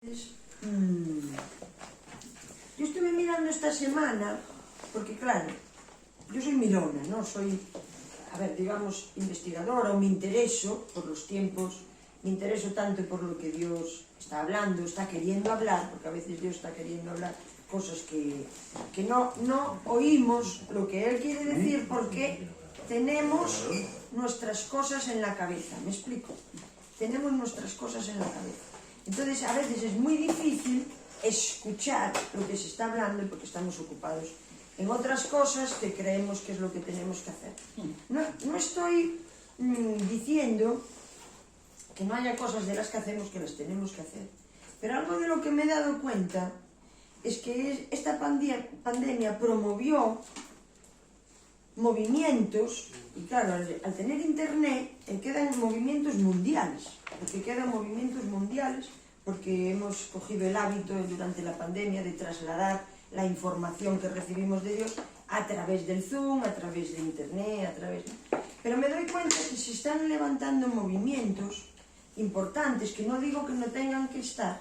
Yo estuve mirando esta semana, porque claro, yo soy milona, ¿no? Soy, a ver, digamos, investigadora, o me intereso por los tiempos, me intereso tanto por lo que Dios está hablando, está queriendo hablar, porque a veces Dios está queriendo hablar cosas que no oímos lo que Él quiere decir porque tenemos nuestras cosas en la cabeza, ¿me explico? Tenemos nuestras cosas en la cabeza. Entonces, a veces es muy difícil escuchar lo que se está hablando porque estamos ocupados en otras cosas que creemos que es lo que tenemos que hacer. No estoy diciendo que no haya cosas de las que hacemos que las tenemos que hacer, pero algo de lo que me he dado cuenta es que esta pandemia promovió movimientos, y claro, al tener internet quedan movimientos mundiales, porque hemos cogido el hábito durante la pandemia de trasladar la información que recibimos de Dios a través del Zoom, a través de internet, Pero me doy cuenta que se están levantando movimientos importantes, que no digo que no tengan que estar,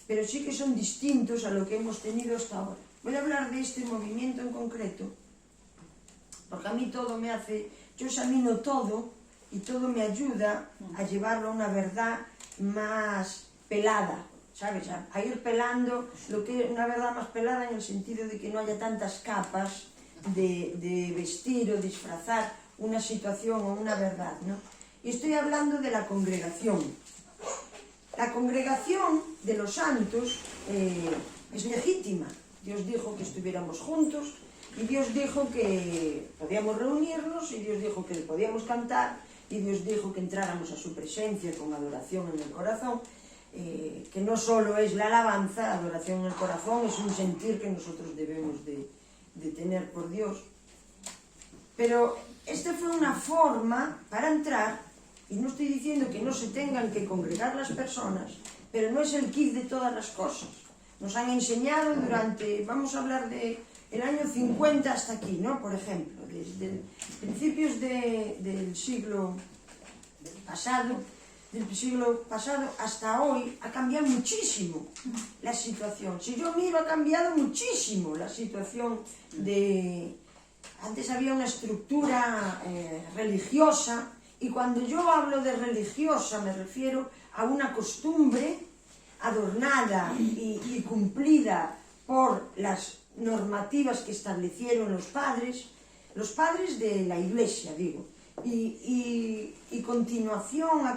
pero sí que son distintos a lo que hemos tenido hasta ahora. Voy a hablar de este movimiento en concreto, porque a mí todo me hace, yo examino todo y todo me ayuda a llevarlo a una verdad más pelada, ¿sabes? A ir pelando lo que es una verdad más pelada en el sentido de que no haya tantas capas de vestir o disfrazar una situación o una verdad, ¿no? Y estoy hablando de la congregación. La congregación de los santos es legítima. Dios dijo que estuviéramos juntos, y Dios dijo que podíamos reunirnos, y Dios dijo que podíamos cantar, y Dios dijo que entráramos a su presencia con adoración en el corazón, que no solo es la alabanza, adoración en el corazón, es un sentir que nosotros debemos de tener por Dios. Pero esta fue una forma para entrar, y no estoy diciendo que no se tengan que congregar las personas, pero no es el kit de todas las cosas. Nos han enseñado durante, vamos a hablar de el año 50 hasta aquí, ¿no? Por ejemplo, desde principios del siglo pasado hasta hoy ha cambiado muchísimo la situación. Si yo miro, ha cambiado muchísimo la situación de... Antes había una estructura religiosa, y cuando yo hablo de religiosa me refiero a una costumbre adornada y cumplida por las normativas que establecieron los padres de la Iglesia, digo, y continuación,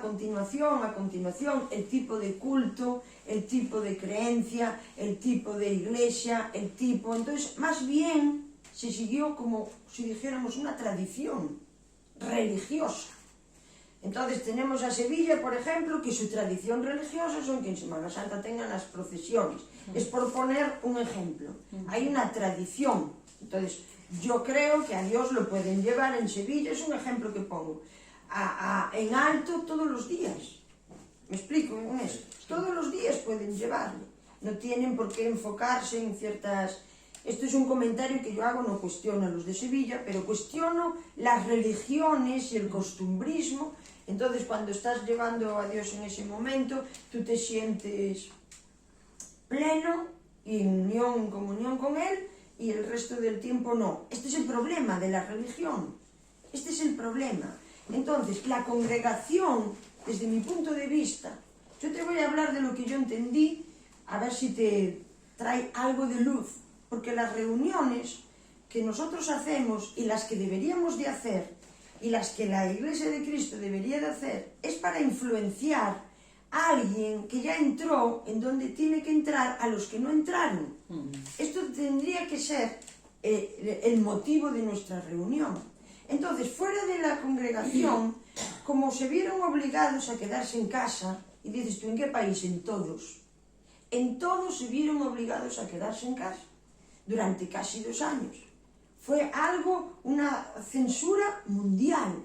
el tipo de culto, el tipo de creencia, el tipo de iglesia, entonces más bien se siguió como si dijéramos una tradición religiosa. Entonces tenemos a Sevilla, por ejemplo, que su tradición religiosa son que en Semana Santa tengan las procesiones. Es por poner un ejemplo. Hay una tradición. Entonces, yo creo que a Dios lo pueden llevar en Sevilla, es un ejemplo que pongo, en alto todos los días. ¿Me explico en eso? Todos los días pueden llevarlo. No tienen por qué enfocarse en ciertas... Esto es un comentario que yo hago, no cuestiono a los de Sevilla, pero cuestiono las religiones y el costumbrismo. Entonces, cuando estás llevando a Dios en ese momento, tú te sientes pleno y en comunión con Él, y el resto del tiempo no. Este es el problema de la religión. Este es el problema. Entonces, la congregación, desde mi punto de vista, yo te voy a hablar de lo que yo entendí, a ver si te trae algo de luz. Porque las reuniones que nosotros hacemos y las que deberíamos de hacer y las que la Iglesia de Cristo debería de hacer es para influenciar a alguien que ya entró en donde tiene que entrar a los que no entraron. Esto tendría que ser el motivo de nuestra reunión. Entonces, fuera de la congregación, como se vieron obligados a quedarse en casa, y dices tú, ¿en qué país? En todos. En todos se vieron obligados a quedarse en casa durante casi 2 años. Fue algo, una censura mundial.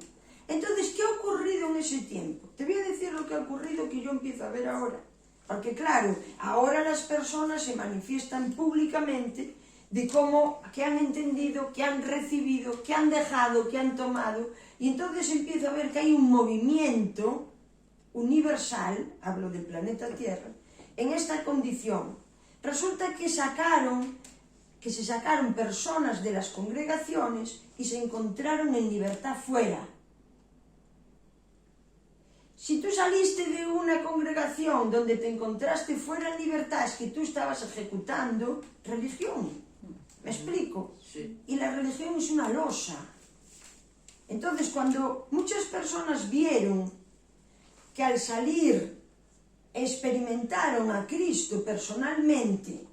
Entonces, ¿qué ha ocurrido en ese tiempo? Te voy a decir lo que ha ocurrido, que yo empiezo a ver ahora. Porque claro, ahora las personas se manifiestan públicamente de cómo, que han entendido, que han recibido, que han dejado, que han tomado, y entonces empiezo a ver que hay un movimiento universal, hablo del planeta Tierra, en esta condición. Resulta que se sacaron personas de las congregaciones y se encontraron en libertad fuera. Si tú saliste de una congregación donde te encontraste fuera en libertad, es que tú estabas ejecutando religión. ¿Me explico? Sí. Y la religión es una losa. Entonces, cuando muchas personas vieron que al salir experimentaron a Cristo personalmente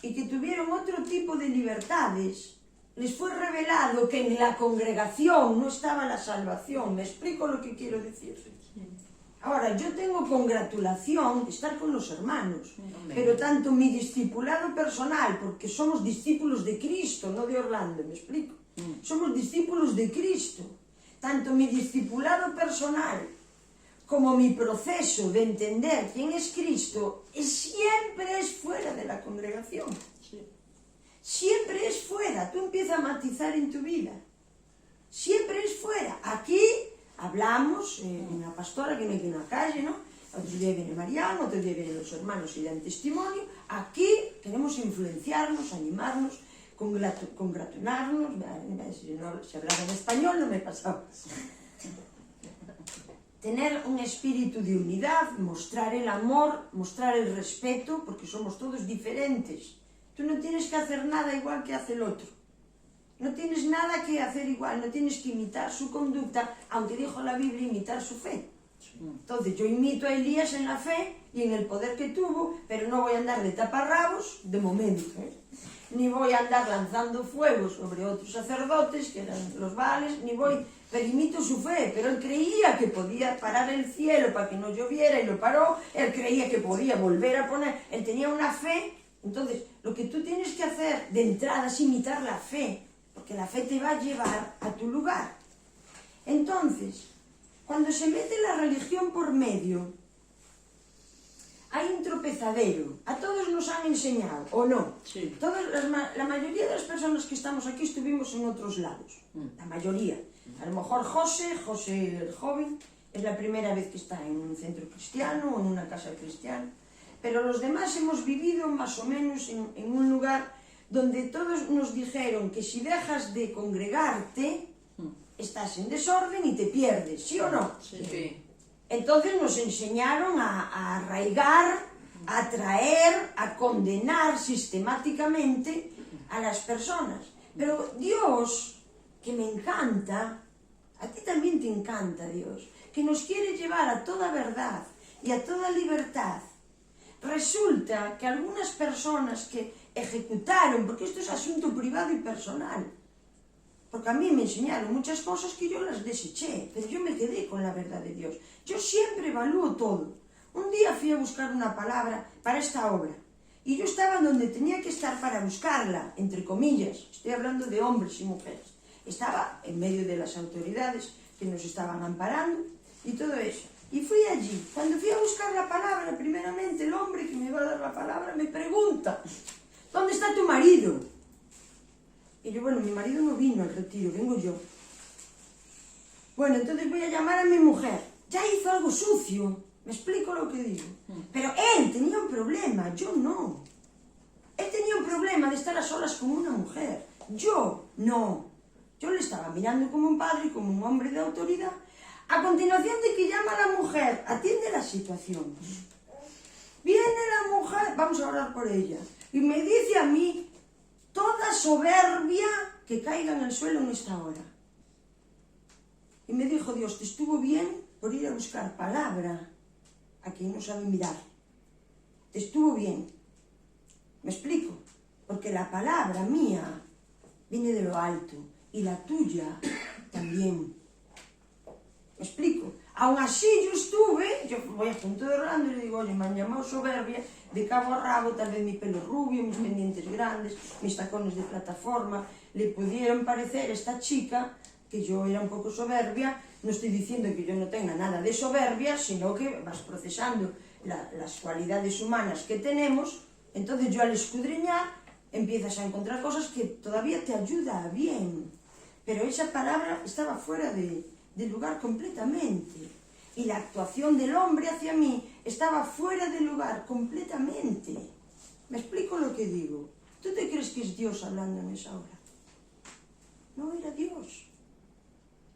y que tuvieron otro tipo de libertades, les fue revelado que en la congregación no estaba la salvación. ¿Me explico lo que quiero decir? Ahora, yo tengo congratulación de estar con los hermanos, pero tanto mi discipulado personal, porque somos discípulos de Cristo, no de Orlando, ¿me explico? Somos discípulos de Cristo. Tanto mi discipulado personal como mi proceso de entender quién es Cristo siempre es fuera de la congregación. Siempre es fuera. Tú empiezas a matizar en tu vida. Siempre es fuera. Aquí hablamos, una pastora que viene aquí en la calle, ¿no? Otro día viene Mariano, otro día vienen los hermanos y dan testimonio. Aquí queremos influenciarnos, animarnos, congratularnos. Si hablaba en español no me pasaba. Tener un espíritu de unidad, mostrar el amor, mostrar el respeto, porque somos todos diferentes. Tú no tienes que hacer nada igual que hace el otro. No tienes nada que hacer igual, no tienes que imitar su conducta, aunque dijo la Biblia imitar su fe. Entonces yo imito a Elías en la fe y en el poder que tuvo, pero no voy a andar de taparrabos de momento, ni voy a andar lanzando fuego sobre otros sacerdotes, que eran los Baales, pero imito su fe. Pero él creía que podía parar el cielo para que no lloviera y lo paró, él creía que podía volver a poner, él tenía una fe. Entonces, lo que tú tienes que hacer de entrada es imitar la fe, porque la fe te va a llevar a tu lugar. Entonces, cuando se mete la religión por medio, hay un tropezadero. A todos nos han enseñado, ¿o no? Sí. La mayoría de las personas que estamos aquí estuvimos en otros lados. La mayoría. A lo mejor José el joven, es la primera vez que está en un centro cristiano o en una casa cristiana. Pero los demás hemos vivido más o menos en un lugar donde todos nos dijeron que si dejas de congregarte, estás en desorden y te pierdes, ¿sí o no? Sí. Entonces nos enseñaron a arraigar, a atraer, a condenar sistemáticamente a las personas. Pero Dios, que me encanta, a ti también te encanta Dios, que nos quiere llevar a toda verdad y a toda libertad. Resulta que algunas personas que ejecutaron, porque esto es asunto privado y personal, porque a mí me enseñaron muchas cosas que yo las deseché, pero yo me quedé con la verdad de Dios. Yo siempre evalúo todo. Un día fui a buscar una palabra para esta obra, y yo estaba donde tenía que estar para buscarla, entre comillas, estoy hablando de hombres y mujeres. Estaba en medio de las autoridades que nos estaban amparando y todo eso. Y fui allí. Cuando fui a buscar la palabra, primeramente el hombre que me va a dar la palabra me pregunta: ¿dónde está tu marido? Y yo, bueno, mi marido no vino al retiro, vengo yo. Bueno, entonces voy a llamar a mi mujer. Ya hizo algo sucio, me explico lo que digo. Pero él tenía un problema, yo no. Él tenía un problema de estar a solas con una mujer, yo no. Yo le estaba mirando como un padre, como un hombre de autoridad. A continuación de que llama a la mujer, atiende la situación. Viene la mujer, vamos a orar por ella, y me dice a mí, toda soberbia que caiga en el suelo en esta hora. Y me dijo Dios, te estuvo bien por ir a buscar palabra a quien no sabe mirar. Te estuvo bien. ¿Me explico? Porque la palabra mía viene de lo alto y la tuya también. ¿Me explico? Aún así yo voy a punto de Orlando y le digo, oye, me han llamado soberbia, de cabo a rabo, tal vez mi pelo rubio, mis pendientes grandes, mis tacones de plataforma, le pudieron parecer a esta chica que yo era un poco soberbia. No estoy diciendo que yo no tenga nada de soberbia, sino que vas procesando las cualidades humanas que tenemos. Entonces yo al escudriñar empiezas a encontrar cosas que todavía te ayuda a bien. Pero esa palabra estaba fuera de lugar completamente. Y la actuación del hombre hacia mí estaba fuera de lugar completamente. ¿Me explico lo que digo? ¿Tú te crees que es Dios hablando en esa hora? No era Dios.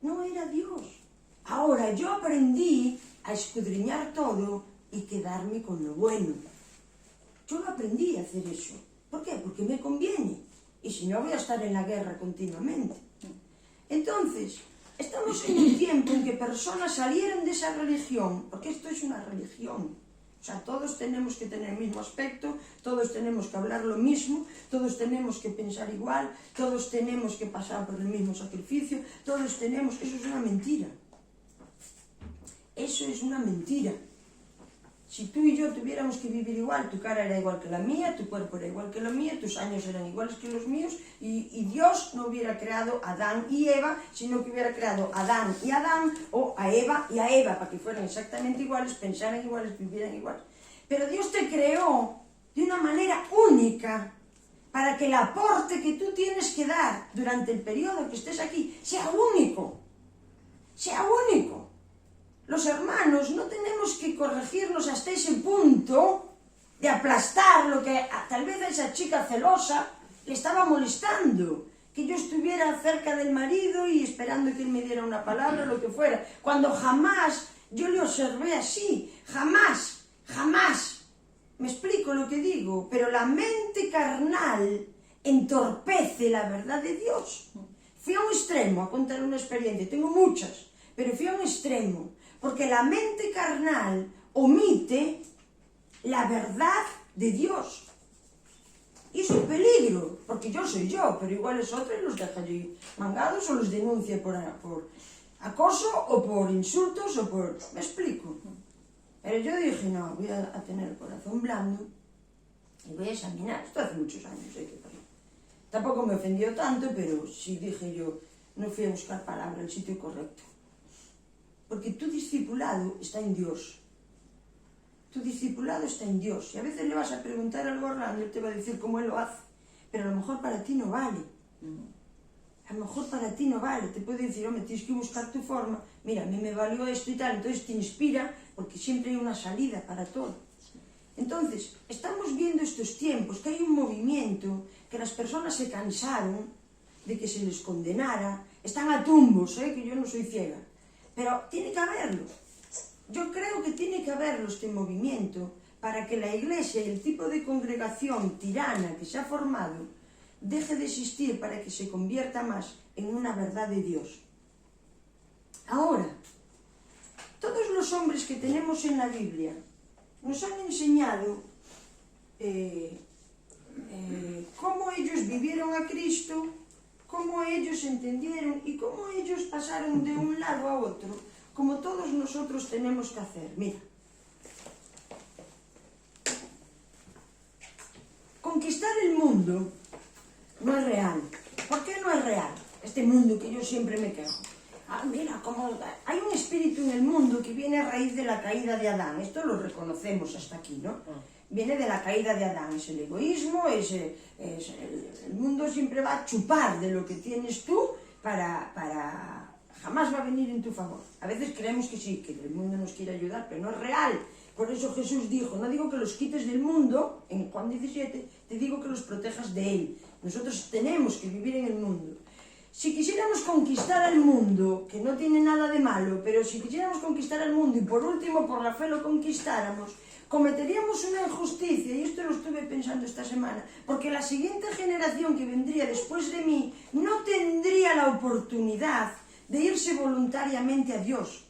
No era Dios. Ahora yo aprendí a escudriñar todo y quedarme con lo bueno. Yo aprendí a hacer eso. ¿Por qué? Porque me conviene. Y si no, voy a estar en la guerra continuamente. Entonces, estamos en un tiempo en que personas salieron de esa religión, porque esto es una religión. O sea, todos tenemos que tener el mismo aspecto, todos tenemos que hablar lo mismo, todos tenemos que pensar igual, todos tenemos que pasar por el mismo sacrificio, todos tenemos... Eso es una mentira. Eso es una mentira. Si tú y yo tuviéramos que vivir igual, tu cara era igual que la mía, tu cuerpo era igual que lo mío, tus años eran iguales que los míos, y Dios no hubiera creado a Adán y Eva, sino que hubiera creado a Adán y a Adán, o a Eva y a Eva, para que fueran exactamente iguales, pensaran iguales, vivieran iguales. Pero Dios te creó de una manera única, para que el aporte que tú tienes que dar durante el periodo que estés aquí sea único. Sea único. Los hermanos no tenemos que corregirnos hasta ese punto de aplastar lo que tal vez a esa chica celosa le estaba molestando, que yo estuviera cerca del marido y esperando que él me diera una palabra o lo que fuera, cuando jamás yo le observé así, jamás, jamás. Me explico lo que digo, pero la mente carnal entorpece la verdad de Dios. Fui a un extremo a contar una experiencia, tengo muchas, pero fui a un extremo. Porque la mente carnal omite la verdad de Dios. Y es un peligro, porque yo soy yo, pero igual es otro y los deja allí mangados o los denuncia por acoso o por insultos o por... ¿Me explico? Pero yo dije, no, voy a tener el corazón blando y voy a examinar. Esto hace muchos años, que pasó. Tampoco me ofendió tanto, pero sí dije yo, no fui a buscar palabra al sitio correcto. Porque tu discipulado está en Dios. Tu discipulado está en Dios. Y a veces le vas a preguntar algo a Orlando y él te va a decir cómo él lo hace. Pero a lo mejor para ti no vale. A lo mejor para ti no vale. Te puede decir, hombre, tienes que buscar tu forma. Mira, a mí me valió esto y tal. Entonces te inspira, porque siempre hay una salida para todo. Entonces, estamos viendo estos tiempos, que hay un movimiento, que las personas se cansaron de que se les condenara. Están a tumbos, que yo no soy ciega. Pero tiene que haberlo. Yo creo que tiene que haberlo este movimiento para que la Iglesia y el tipo de congregación tirana que se ha formado deje de existir, para que se convierta más en una verdad de Dios. Ahora, todos los hombres que tenemos en la Biblia nos han enseñado cómo ellos vivieron a Cristo, cómo ellos entendieron y cómo ellos pasaron de un lado a otro, como todos nosotros tenemos que hacer. Mira, conquistar el mundo no es real. ¿Por qué no es real? Este mundo que yo siempre me quejo. Mira, como hay un espíritu en el mundo que viene a raíz de la caída de Adán. Esto lo reconocemos hasta aquí, ¿no? Viene de la caída de Adán. Es el egoísmo, el mundo siempre va a chupar de lo que tienes tú para jamás va a venir en tu favor. A veces creemos que sí, que el mundo nos quiere ayudar, pero no es real. Por eso Jesús dijo, no digo que los quites del mundo, en Juan 17, te digo que los protejas de él. Nosotros tenemos que vivir en el mundo. Si quisiéramos conquistar al mundo, que no tiene nada de malo, pero si quisiéramos conquistar al mundo y por último por la fe lo conquistáramos, cometeríamos una injusticia, y esto lo estuve pensando esta semana, porque la siguiente generación que vendría después de mí no tendría la oportunidad de irse voluntariamente a Dios.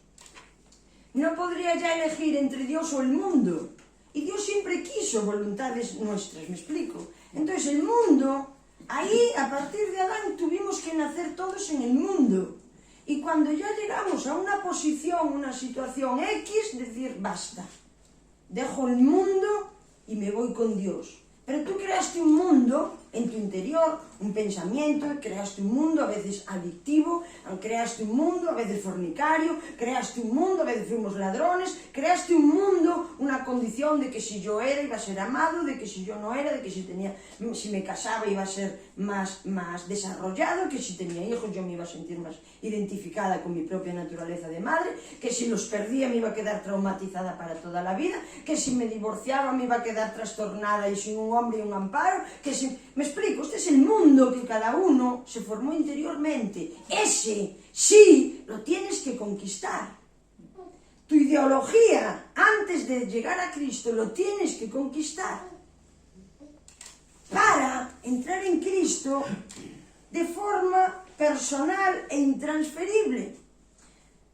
No podría ya elegir entre Dios o el mundo. Y Dios siempre quiso voluntades nuestras, ¿me explico? Entonces el mundo, ahí a partir de Adán tuvimos que nacer todos en el mundo. Y cuando ya llegamos a una posición, una situación X, decir basta. Dejo el mundo y me voy con Dios. Pero tú creaste un mundo en tu interior, un pensamiento, creaste un mundo a veces adictivo, creaste un mundo a veces fornicario, creaste un mundo, a veces fuimos ladrones, creaste un mundo, una condición de que si yo era iba a ser amado, de que si yo no era, de que si me casaba iba a ser más desarrollado, que si tenía hijos yo me iba a sentir más identificada con mi propia naturaleza de madre, que si los perdía me iba a quedar traumatizada para toda la vida, que si me divorciaba me iba a quedar trastornada y sin un hombre y un amparo, que si... Me explico, este es el mundo que cada uno se formó interiormente. Ese sí lo tienes que conquistar. Tu ideología, antes de llegar a Cristo, lo tienes que conquistar para entrar en Cristo de forma personal e intransferible.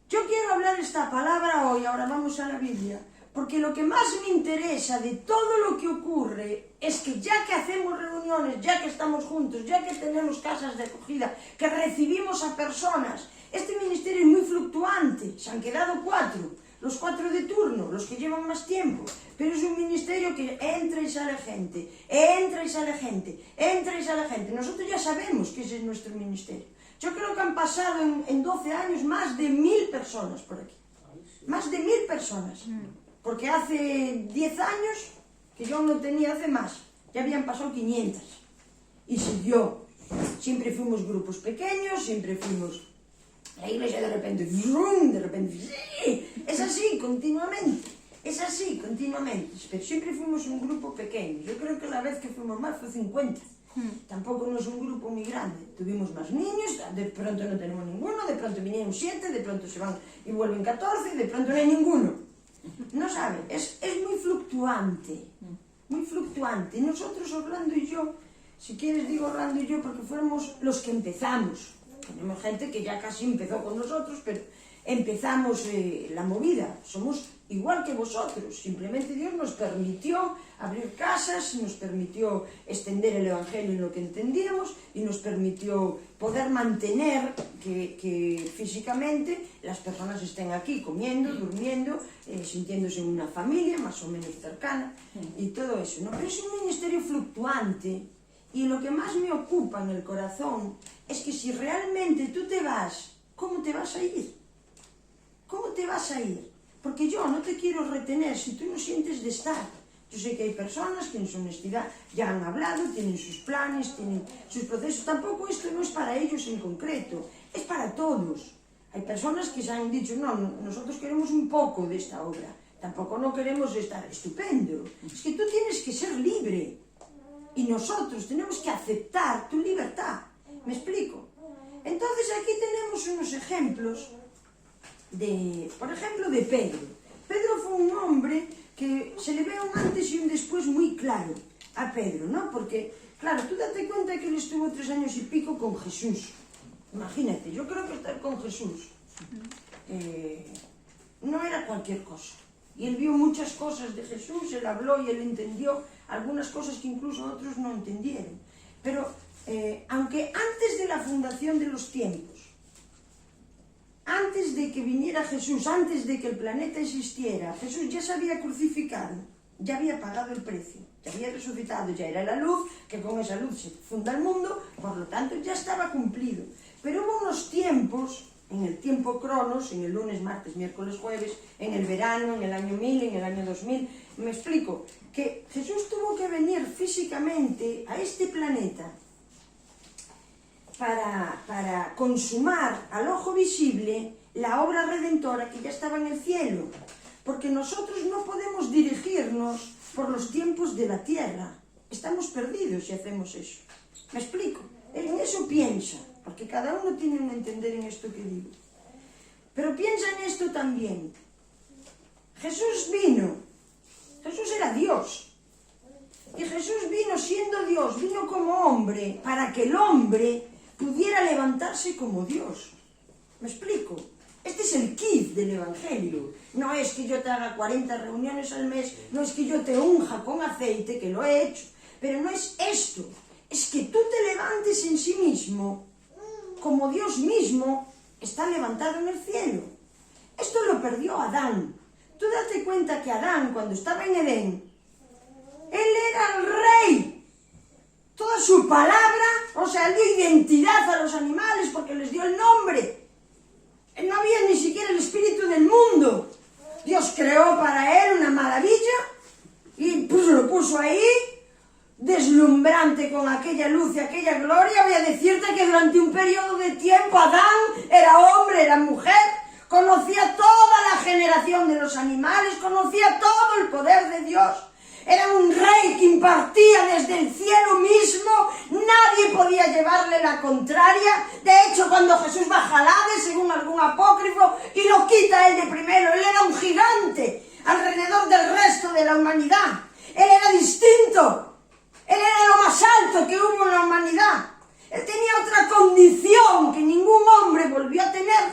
Yo quiero hablar esta palabra hoy, ahora vamos a la Biblia, porque lo que más me interesa de todo lo que ocurre es que ya que hacemos reuniones, ya que estamos juntos, ya que tenemos casas de acogida, que recibimos a personas, este ministerio es muy fluctuante, se han quedado 4, los 4 de turno, los que llevan más tiempo, pero es un ministerio que entra y sale gente, entra y sale gente, entra y sale gente. Nosotros ya sabemos que ese es nuestro ministerio. Yo creo que han pasado en 12 años más de 1000 personas por aquí, más de 1000 personas, porque hace 10 años, que yo no tenía, hace más, ya habían pasado 500, y siguió. Siempre fuimos grupos pequeños, siempre fuimos... La iglesia de repente, ¡vrum! De repente, ¡sí! Es así continuamente, pero siempre fuimos un grupo pequeño. Yo creo que la vez que fuimos más fue 50, tampoco no es un grupo muy grande. Tuvimos más niños, de pronto no tenemos ninguno, de pronto vinieron 7, de pronto se van y vuelven 14, de pronto no hay ninguno. No saben, es muy fluctuante, muy fluctuante. Nosotros, Orlando y yo, si quieres digo Orlando y yo porque fuéramos los que empezamos. Tenemos gente que ya casi empezó con nosotros, pero empezamos la movida. Somos igual que vosotros, simplemente Dios nos permitió abrir casas, nos permitió extender el Evangelio en lo que entendíamos y nos permitió poder mantener que físicamente las personas estén aquí comiendo, durmiendo, sintiéndose en una familia más o menos cercana y todo eso, ¿no? Pero es un ministerio fluctuante. Y lo que más me ocupa en el corazón es que si realmente tú te vas, ¿cómo te vas a ir? ¿Cómo te vas a ir? Porque yo no te quiero retener si tú no sientes de estar. Yo sé que hay personas que en su honestidad ya han hablado, tienen sus planes, tienen sus procesos. Tampoco esto no es para ellos en concreto, es para todos. Hay personas que se han dicho, no, nosotros queremos un poco de esta obra. Tampoco no queremos estar estupendo. Es que tú tienes que ser libre. Y nosotros tenemos que aceptar tu libertad. ¿Me explico? Entonces aquí tenemos unos ejemplos por ejemplo, de Pedro. Pedro fue un hombre que se le ve un antes y un después muy claro a Pedro, ¿no? Porque, claro, tú date cuenta que él estuvo 3 años y pico con Jesús. Imagínate, yo creo que estar con Jesús no era cualquier cosa. Y él vio muchas cosas de Jesús, él habló y él entendió algunas cosas que incluso otros no entendieron. Pero aunque antes de la fundación de los tiempos, antes de que viniera Jesús, antes de que el planeta existiera, Jesús ya se había crucificado, ya había pagado el precio, ya había resucitado, ya era la luz, que con esa luz se funda el mundo, por lo tanto ya estaba cumplido. Pero hubo unos tiempos, en el tiempo Cronos, en el lunes, martes, miércoles, jueves, en el verano, en el año 1000, en el año 2000, me explico, que Jesús tuvo que venir físicamente a este planeta para consumar al ojo visible la obra redentora que ya estaba en el cielo, porque nosotros no podemos dirigirnos por los tiempos de la tierra, estamos perdidos si hacemos eso. ¿Me explico? En eso piensa, porque cada uno tiene un entender en esto que digo. Pero piensa en esto también. Jesús era Dios. Y Jesús vino siendo Dios, vino como hombre, para que el hombre pudiera levantarse como Dios. ¿Me explico? Este es el kit del Evangelio. No es que yo te haga 40 reuniones al mes, no es que yo te unja con aceite, que lo he hecho, pero no es esto. Es que tú te levantes en sí mismo, como Dios mismo está levantado en el cielo. Esto lo perdió Adán. Tú date cuenta que Adán, cuando estaba en Edén, él era el rey. Toda su palabra, sea, él dio identidad a los animales porque les dio el nombre. No había ni siquiera el espíritu del mundo. Dios creó para él una maravilla y pues lo puso ahí, deslumbrante con aquella luz y aquella gloria. Voy a decirte que durante un periodo de tiempo Adán era hombre, era mujer, conocía toda la generación de los animales, conocía todo el poder de Dios. Era un rey que impartía desde el cielo mismo, nadie podía llevarle la contraria. De hecho, cuando Jesús baja al Hades, según algún apócrifo, y lo quita él de primero, él era un gigante alrededor del resto de la humanidad. Él era distinto, él era lo más alto que hubo en la humanidad. Él tenía otra condición que ningún hombre volvió a tener,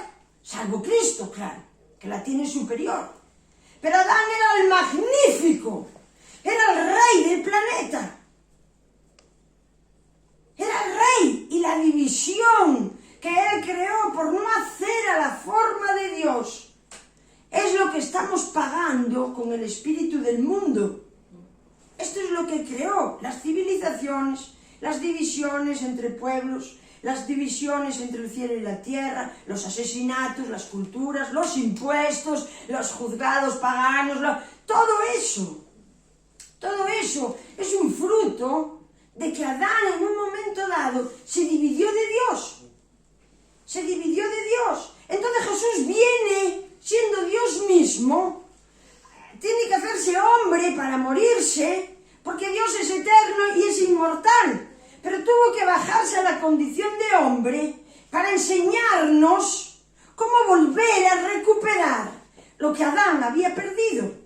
salvo Cristo, claro, que la tiene superior. Pero Adán era el magnífico. Era el rey del planeta. Era el rey. Y la división que él creó por no hacer a la forma de Dios es lo que estamos pagando con el espíritu del mundo. Esto es lo que creó las civilizaciones, las divisiones entre pueblos, las divisiones entre el cielo y la tierra, los asesinatos, las culturas, los impuestos, los juzgados paganos, todo eso. Todo eso es un fruto de que Adán en un momento dado se dividió de Dios. Se dividió de Dios. Entonces Jesús viene siendo Dios mismo. Tiene que hacerse hombre para morirse, porque Dios es eterno y es inmortal. Pero tuvo que bajarse a la condición de hombre para enseñarnos cómo volver a recuperar lo que Adán había perdido.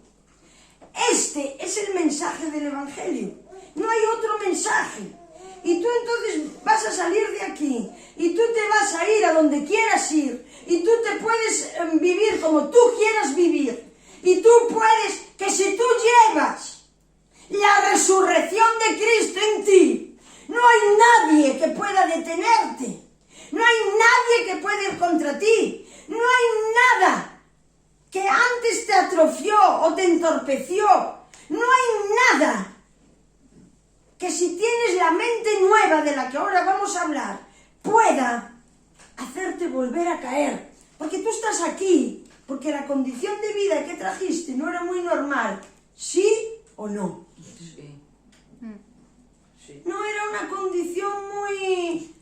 Este es el mensaje del Evangelio. No hay otro mensaje. Y tú entonces vas a salir de aquí. Y tú te vas a ir a donde quieras ir. Y tú te puedes vivir como tú quieras vivir. Y tú puedes, que si tú llevas la resurrección de Cristo en ti, no hay nadie que pueda detenerte. No hay nadie que pueda ir contra ti. No hay nada que antes te atrofió o te entorpeció. No hay nada que si tienes la mente nueva de la que ahora vamos a hablar, pueda hacerte volver a caer. Porque tú estás aquí, porque la condición de vida que trajiste no era muy normal. ¿Sí o no? Sí. Sí. No era una condición muy...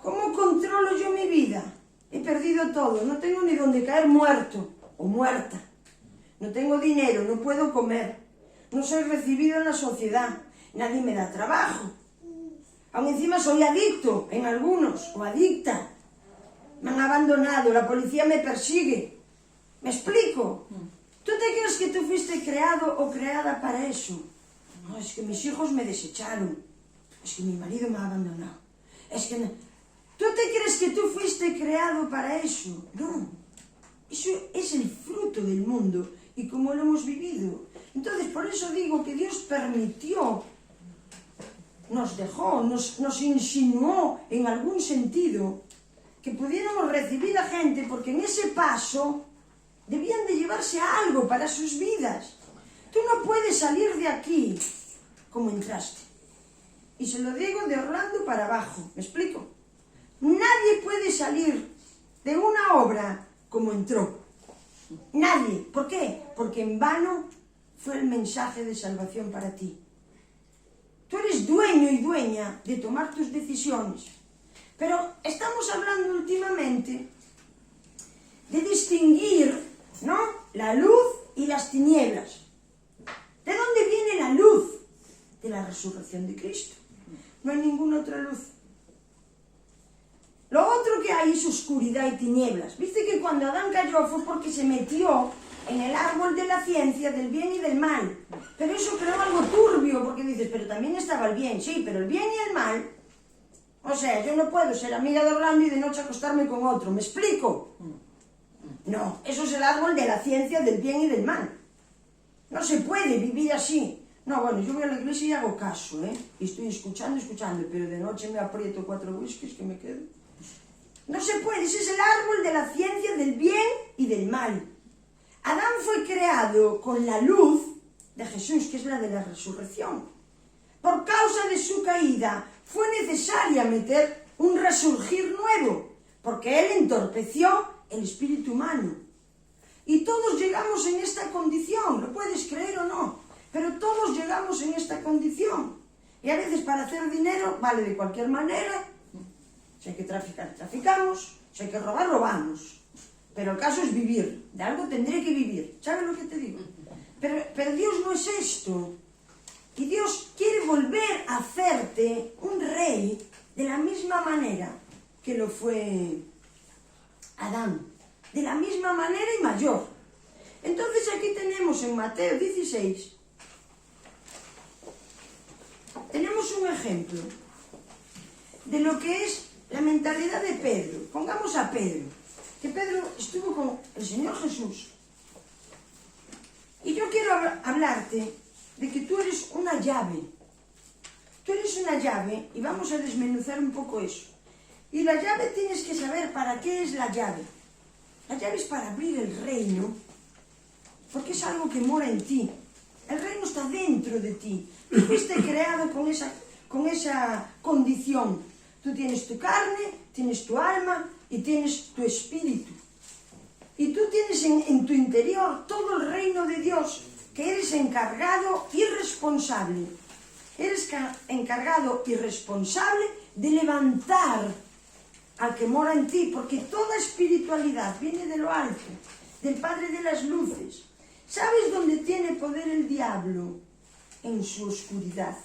¿Cómo controlo yo mi vida? He perdido todo, no tengo ni donde caer muerto o muerta. No tengo dinero, no puedo comer. No soy recibido en la sociedad. Nadie me da trabajo. Aún encima soy adicto en algunos, o adicta. Me han abandonado, la policía me persigue. ¿Me explico? ¿Tú te crees que tú fuiste creado o creada para eso? No, es que mis hijos me desecharon. Es que mi marido me ha abandonado. Es que no. ¿Tú te crees que tú fuiste creado para eso? No. Eso es el fruto del mundo y como lo hemos vivido. Entonces, por eso digo que Dios permitió, nos dejó, nos insinuó en algún sentido que pudiéramos recibir a gente, porque en ese paso debían de llevarse algo para sus vidas. Tú no puedes salir de aquí como entraste. Y se lo digo de Orlando para abajo, ¿me explico? Nadie puede salir de una obra como entró. Nadie. ¿Por qué? Porque en vano fue el mensaje de salvación para ti. Tú eres dueño y dueña de tomar tus decisiones. Pero estamos hablando últimamente de distinguir, ¿no?, la luz y las tinieblas. ¿De dónde viene la luz? De la resurrección de Cristo. No hay ninguna otra luz. Lo otro que hay es oscuridad y tinieblas. ¿Viste que cuando Adán cayó fue porque se metió en el árbol de la ciencia del bien y del mal? Pero eso creó algo turbio, porque dices, pero también estaba el bien. Sí, pero el bien y el mal... O sea, yo no puedo ser amiga de Orlando y de noche acostarme con otro. ¿Me explico? No, eso es el árbol de la ciencia del bien y del mal. No se puede vivir así. No, bueno, yo voy a la iglesia y hago caso, ¿eh? Y estoy escuchando, pero de noche me aprieto 4 whiskies que me quedo. No se puede, ese es el árbol de la ciencia del bien y del mal. Adán fue creado con la luz de Jesús, que es la de la resurrección. Por causa de su caída, fue necesaria meter un resurgir nuevo, porque Él entorpeció el espíritu humano. Y todos llegamos en esta condición, lo puedes creer o no, pero todos llegamos en esta condición. Y a veces para hacer dinero vale de cualquier manera. Si hay que traficar, traficamos. Si hay que robar, robamos. Pero el caso es vivir. De algo tendré que vivir. ¿Sabes lo que te digo? Pero Dios no es esto. Y Dios quiere volver a hacerte un rey de la misma manera que lo fue Adán. De la misma manera y mayor. Entonces aquí tenemos en Mateo 16, tenemos un ejemplo de lo que es la mentalidad de Pedro. Pongamos a Pedro, que Pedro estuvo con el Señor Jesús. Y yo quiero hablarte de que tú eres una llave. Tú eres una llave y vamos a desmenuzar un poco eso. Y la llave tienes que saber para qué es la llave. La llave es para abrir el reino, porque es algo que mora en ti. El reino está dentro de ti. Tú fuiste creado con esa condición. Tú tienes tu carne, tienes tu alma y tienes tu espíritu. Y tú tienes en tu interior todo el reino de Dios, que eres encargado y responsable. Eres encargado y responsable de levantar al que mora en ti, porque toda espiritualidad viene de lo alto, del Padre de las luces. ¿Sabes dónde tiene poder el diablo? En su oscuridad.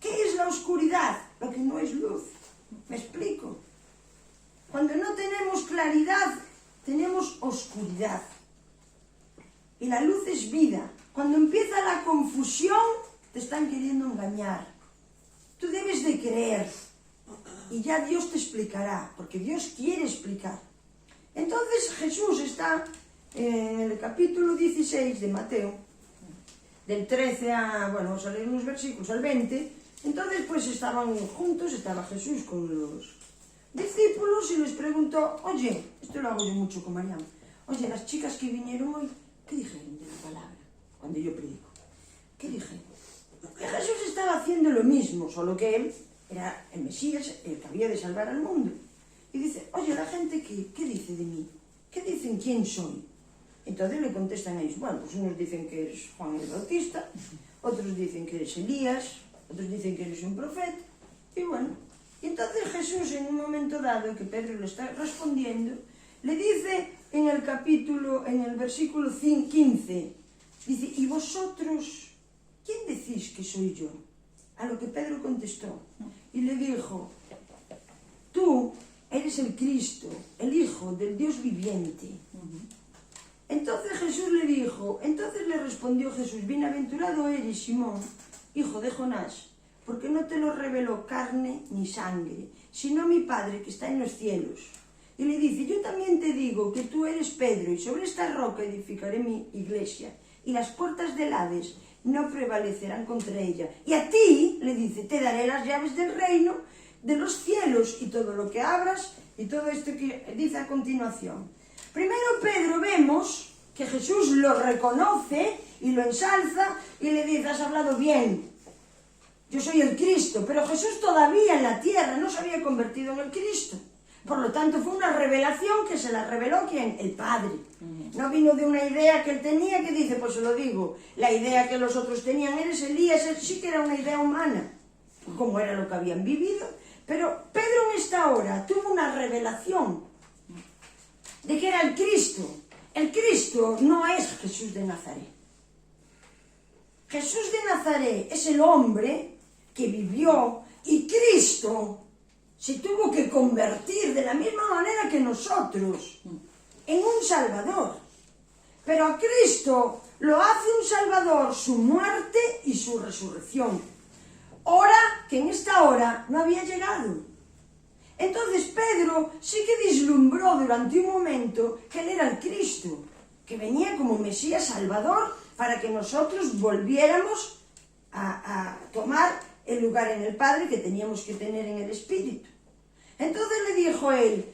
¿Qué es la oscuridad? Lo que no es luz. ¿Me explico? Cuando no tenemos claridad, tenemos oscuridad. Y la luz es vida. Cuando empieza la confusión, te están queriendo engañar. Tú debes de creer. Y ya Dios te explicará, porque Dios quiere explicar. Entonces Jesús está en el capítulo 16 de Mateo, del 13 a, bueno, vamos a leer unos versículos, al 20. Entonces pues estaban juntos, estaba Jesús con los discípulos y les preguntó, oye, esto lo hago yo mucho con Mariana, oye, las chicas que vinieron hoy, ¿qué dijeron de la palabra? Cuando yo predico, ¿qué dijeron? Que Jesús estaba haciendo lo mismo, solo que él era el Mesías, el que había de salvar al mundo. Y dice, oye, la gente, ¿qué dice de mí? ¿Qué dicen quién soy? Entonces le contestan a ellos, bueno, pues unos dicen que eres Juan el Bautista, otros dicen que eres Elías, otros dicen que eres un profeta, y bueno. Y entonces Jesús, en un momento dado, que Pedro le está respondiendo, le dice en el versículo 15, dice, ¿y vosotros, quién decís que soy yo? A lo que Pedro contestó, y le dijo, tú eres el Cristo, el Hijo del Dios viviente. Entonces Jesús le dijo, entonces le respondió Jesús, bienaventurado eres, Simón, hijo de Jonás, porque no te lo reveló carne ni sangre, sino mi Padre que está en los cielos. Y le dice, yo también te digo que tú eres Pedro, y sobre esta roca edificaré mi iglesia, y las puertas del Hades no prevalecerán contra ella. Y a ti, le dice, te daré las llaves del reino de los cielos, y todo lo que abras, y todo esto que dice a continuación. Primero Pedro vemos que Jesús lo reconoce y lo ensalza y le dice, has hablado bien, yo soy el Cristo, pero Jesús todavía en la tierra no se había convertido en el Cristo. Por lo tanto fue una revelación que se la reveló ¿quién? El Padre. No vino de una idea que él tenía que dice, pues se lo digo, la idea que los otros tenían, eres Elías, sí que era una idea humana, como era lo que habían vivido. Pero Pedro en esta hora tuvo una revelación de que era el Cristo. El Cristo no es Jesús de Nazaret. Jesús de Nazaret es el hombre que vivió y Cristo se tuvo que convertir de la misma manera que nosotros en un Salvador. Pero a Cristo lo hace un Salvador su muerte y su resurrección. Hora que en esta hora no había llegado. Entonces Pedro sí que vislumbró durante un momento que él era el Cristo, que venía como Mesías Salvador para que nosotros volviéramos a tomar el lugar en el Padre que teníamos que tener en el Espíritu. Entonces le dijo él,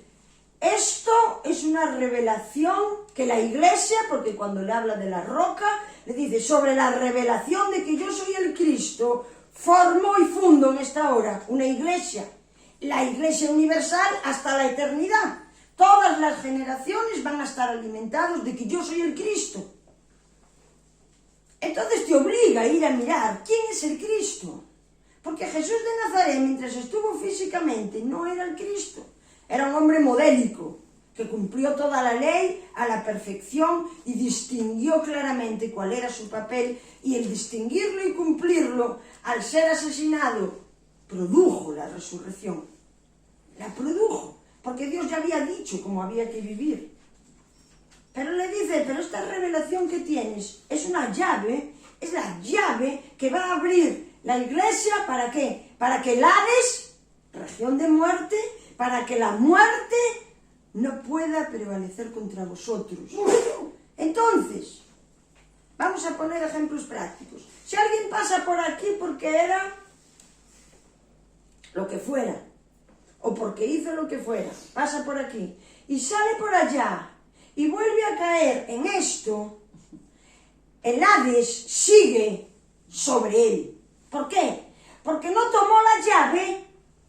esto es una revelación que la Iglesia, porque cuando le habla de la roca, le dice sobre la revelación de que yo soy el Cristo, formo y fundo en esta hora una iglesia, la iglesia universal hasta la eternidad. Todas las generaciones van a estar alimentados de que yo soy el Cristo. Entonces te obliga a ir a mirar quién es el Cristo. Porque Jesús de Nazaret, mientras estuvo físicamente, no era el Cristo. Era un hombre modélico, que cumplió toda la ley a la perfección y distinguió claramente cuál era su papel, y el distinguirlo y cumplirlo, al ser asesinado, produjo la resurrección. La produjo, porque Dios ya había dicho cómo había que vivir. Pero le dice, pero esta revelación que tienes es una llave, es la llave que va a abrir la iglesia. ¿Para qué? Para que el Hades, región de muerte, para que la muerte no pueda prevalecer contra vosotros. Entonces, vamos a poner ejemplos prácticos. Si alguien pasa por aquí porque era lo que fuera, o porque hizo lo que fuera, pasa por aquí, y sale por allá, y vuelve a caer en esto, el Hades sigue sobre él. ¿Por qué? Porque no tomó la llave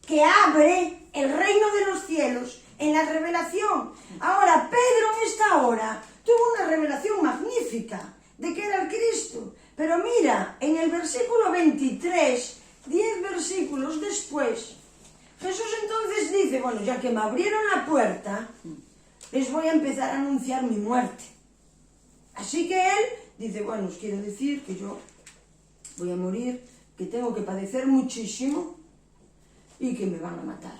que abre el reino de los cielos en la revelación. Ahora, Pedro en esta hora tuvo una revelación magnífica de que era el Cristo. Pero mira, en el versículo 23, 10 versículos después, Jesús entonces dice, bueno, ya que me abrieron la puerta, les voy a empezar a anunciar mi muerte. Así que él dice, bueno, os quiero decir que yo voy a morir, que tengo que padecer muchísimo y que me van a matar.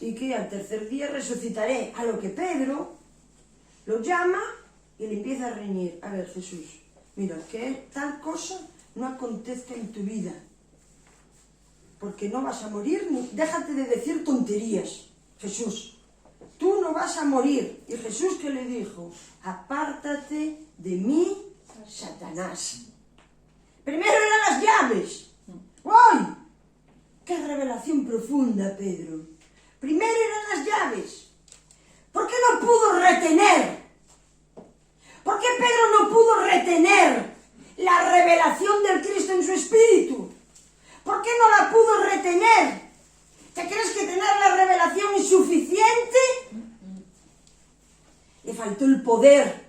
Y que al tercer día resucitaré. A lo que Pedro lo llama y le empieza a reñir. A ver, Jesús, mira, que tal cosa no acontezca en tu vida. Porque no vas a morir, déjate de decir tonterías, Jesús. Tú no vas a morir. Y Jesús, ¿qué le dijo? Apártate de mí, Satanás. Primero eran las llaves. ¡Uy! ¡Qué revelación profunda, Pedro! Primero eran las llaves. ¿Por qué no pudo retener? ¿Por qué Pedro no pudo retener la revelación del Cristo en su espíritu? ¿Por qué no la pudo retener? ¿Te crees que tener la revelación es suficiente? Le faltó el poder.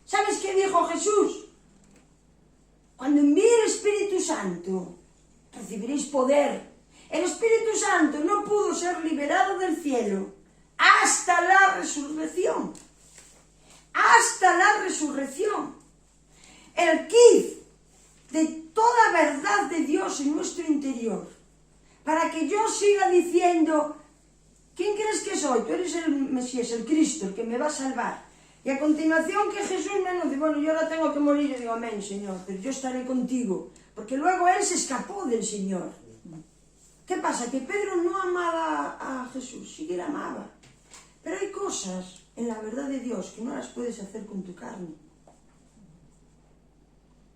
¿Sabes qué dijo Jesús? Cuando envíe el Espíritu Santo, recibiréis poder. El Espíritu Santo no pudo ser liberado del cielo hasta la resurrección. Hasta la resurrección. El kit de toda verdad de Dios en nuestro interior, para que yo siga diciendo, ¿quién crees que soy? Tú eres el Mesías, el Cristo, el que me va a salvar. Y a continuación que Jesús me anuncie, bueno, yo ahora tengo que morir, yo digo, amén, Señor, pero yo estaré contigo. Porque luego él se escapó del Señor. ¿Qué pasa? Que Pedro no amaba a Jesús, sí que le amaba. Pero hay cosas en la verdad de Dios que no las puedes hacer con tu carne.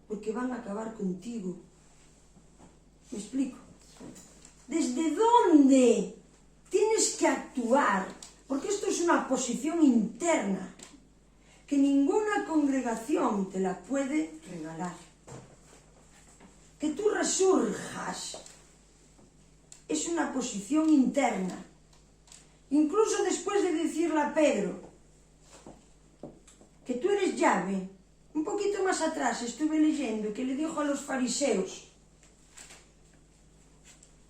Porque van a acabar contigo. ¿Me explico? ¿Desde dónde tienes que actuar? Porque esto es una posición interna que ninguna congregación te la puede regalar. Que tú resurjas es una posición interna. Incluso después de decirle a Pedro que tú eres llave, un poquito más atrás estuve leyendo que le dijo a los fariseos,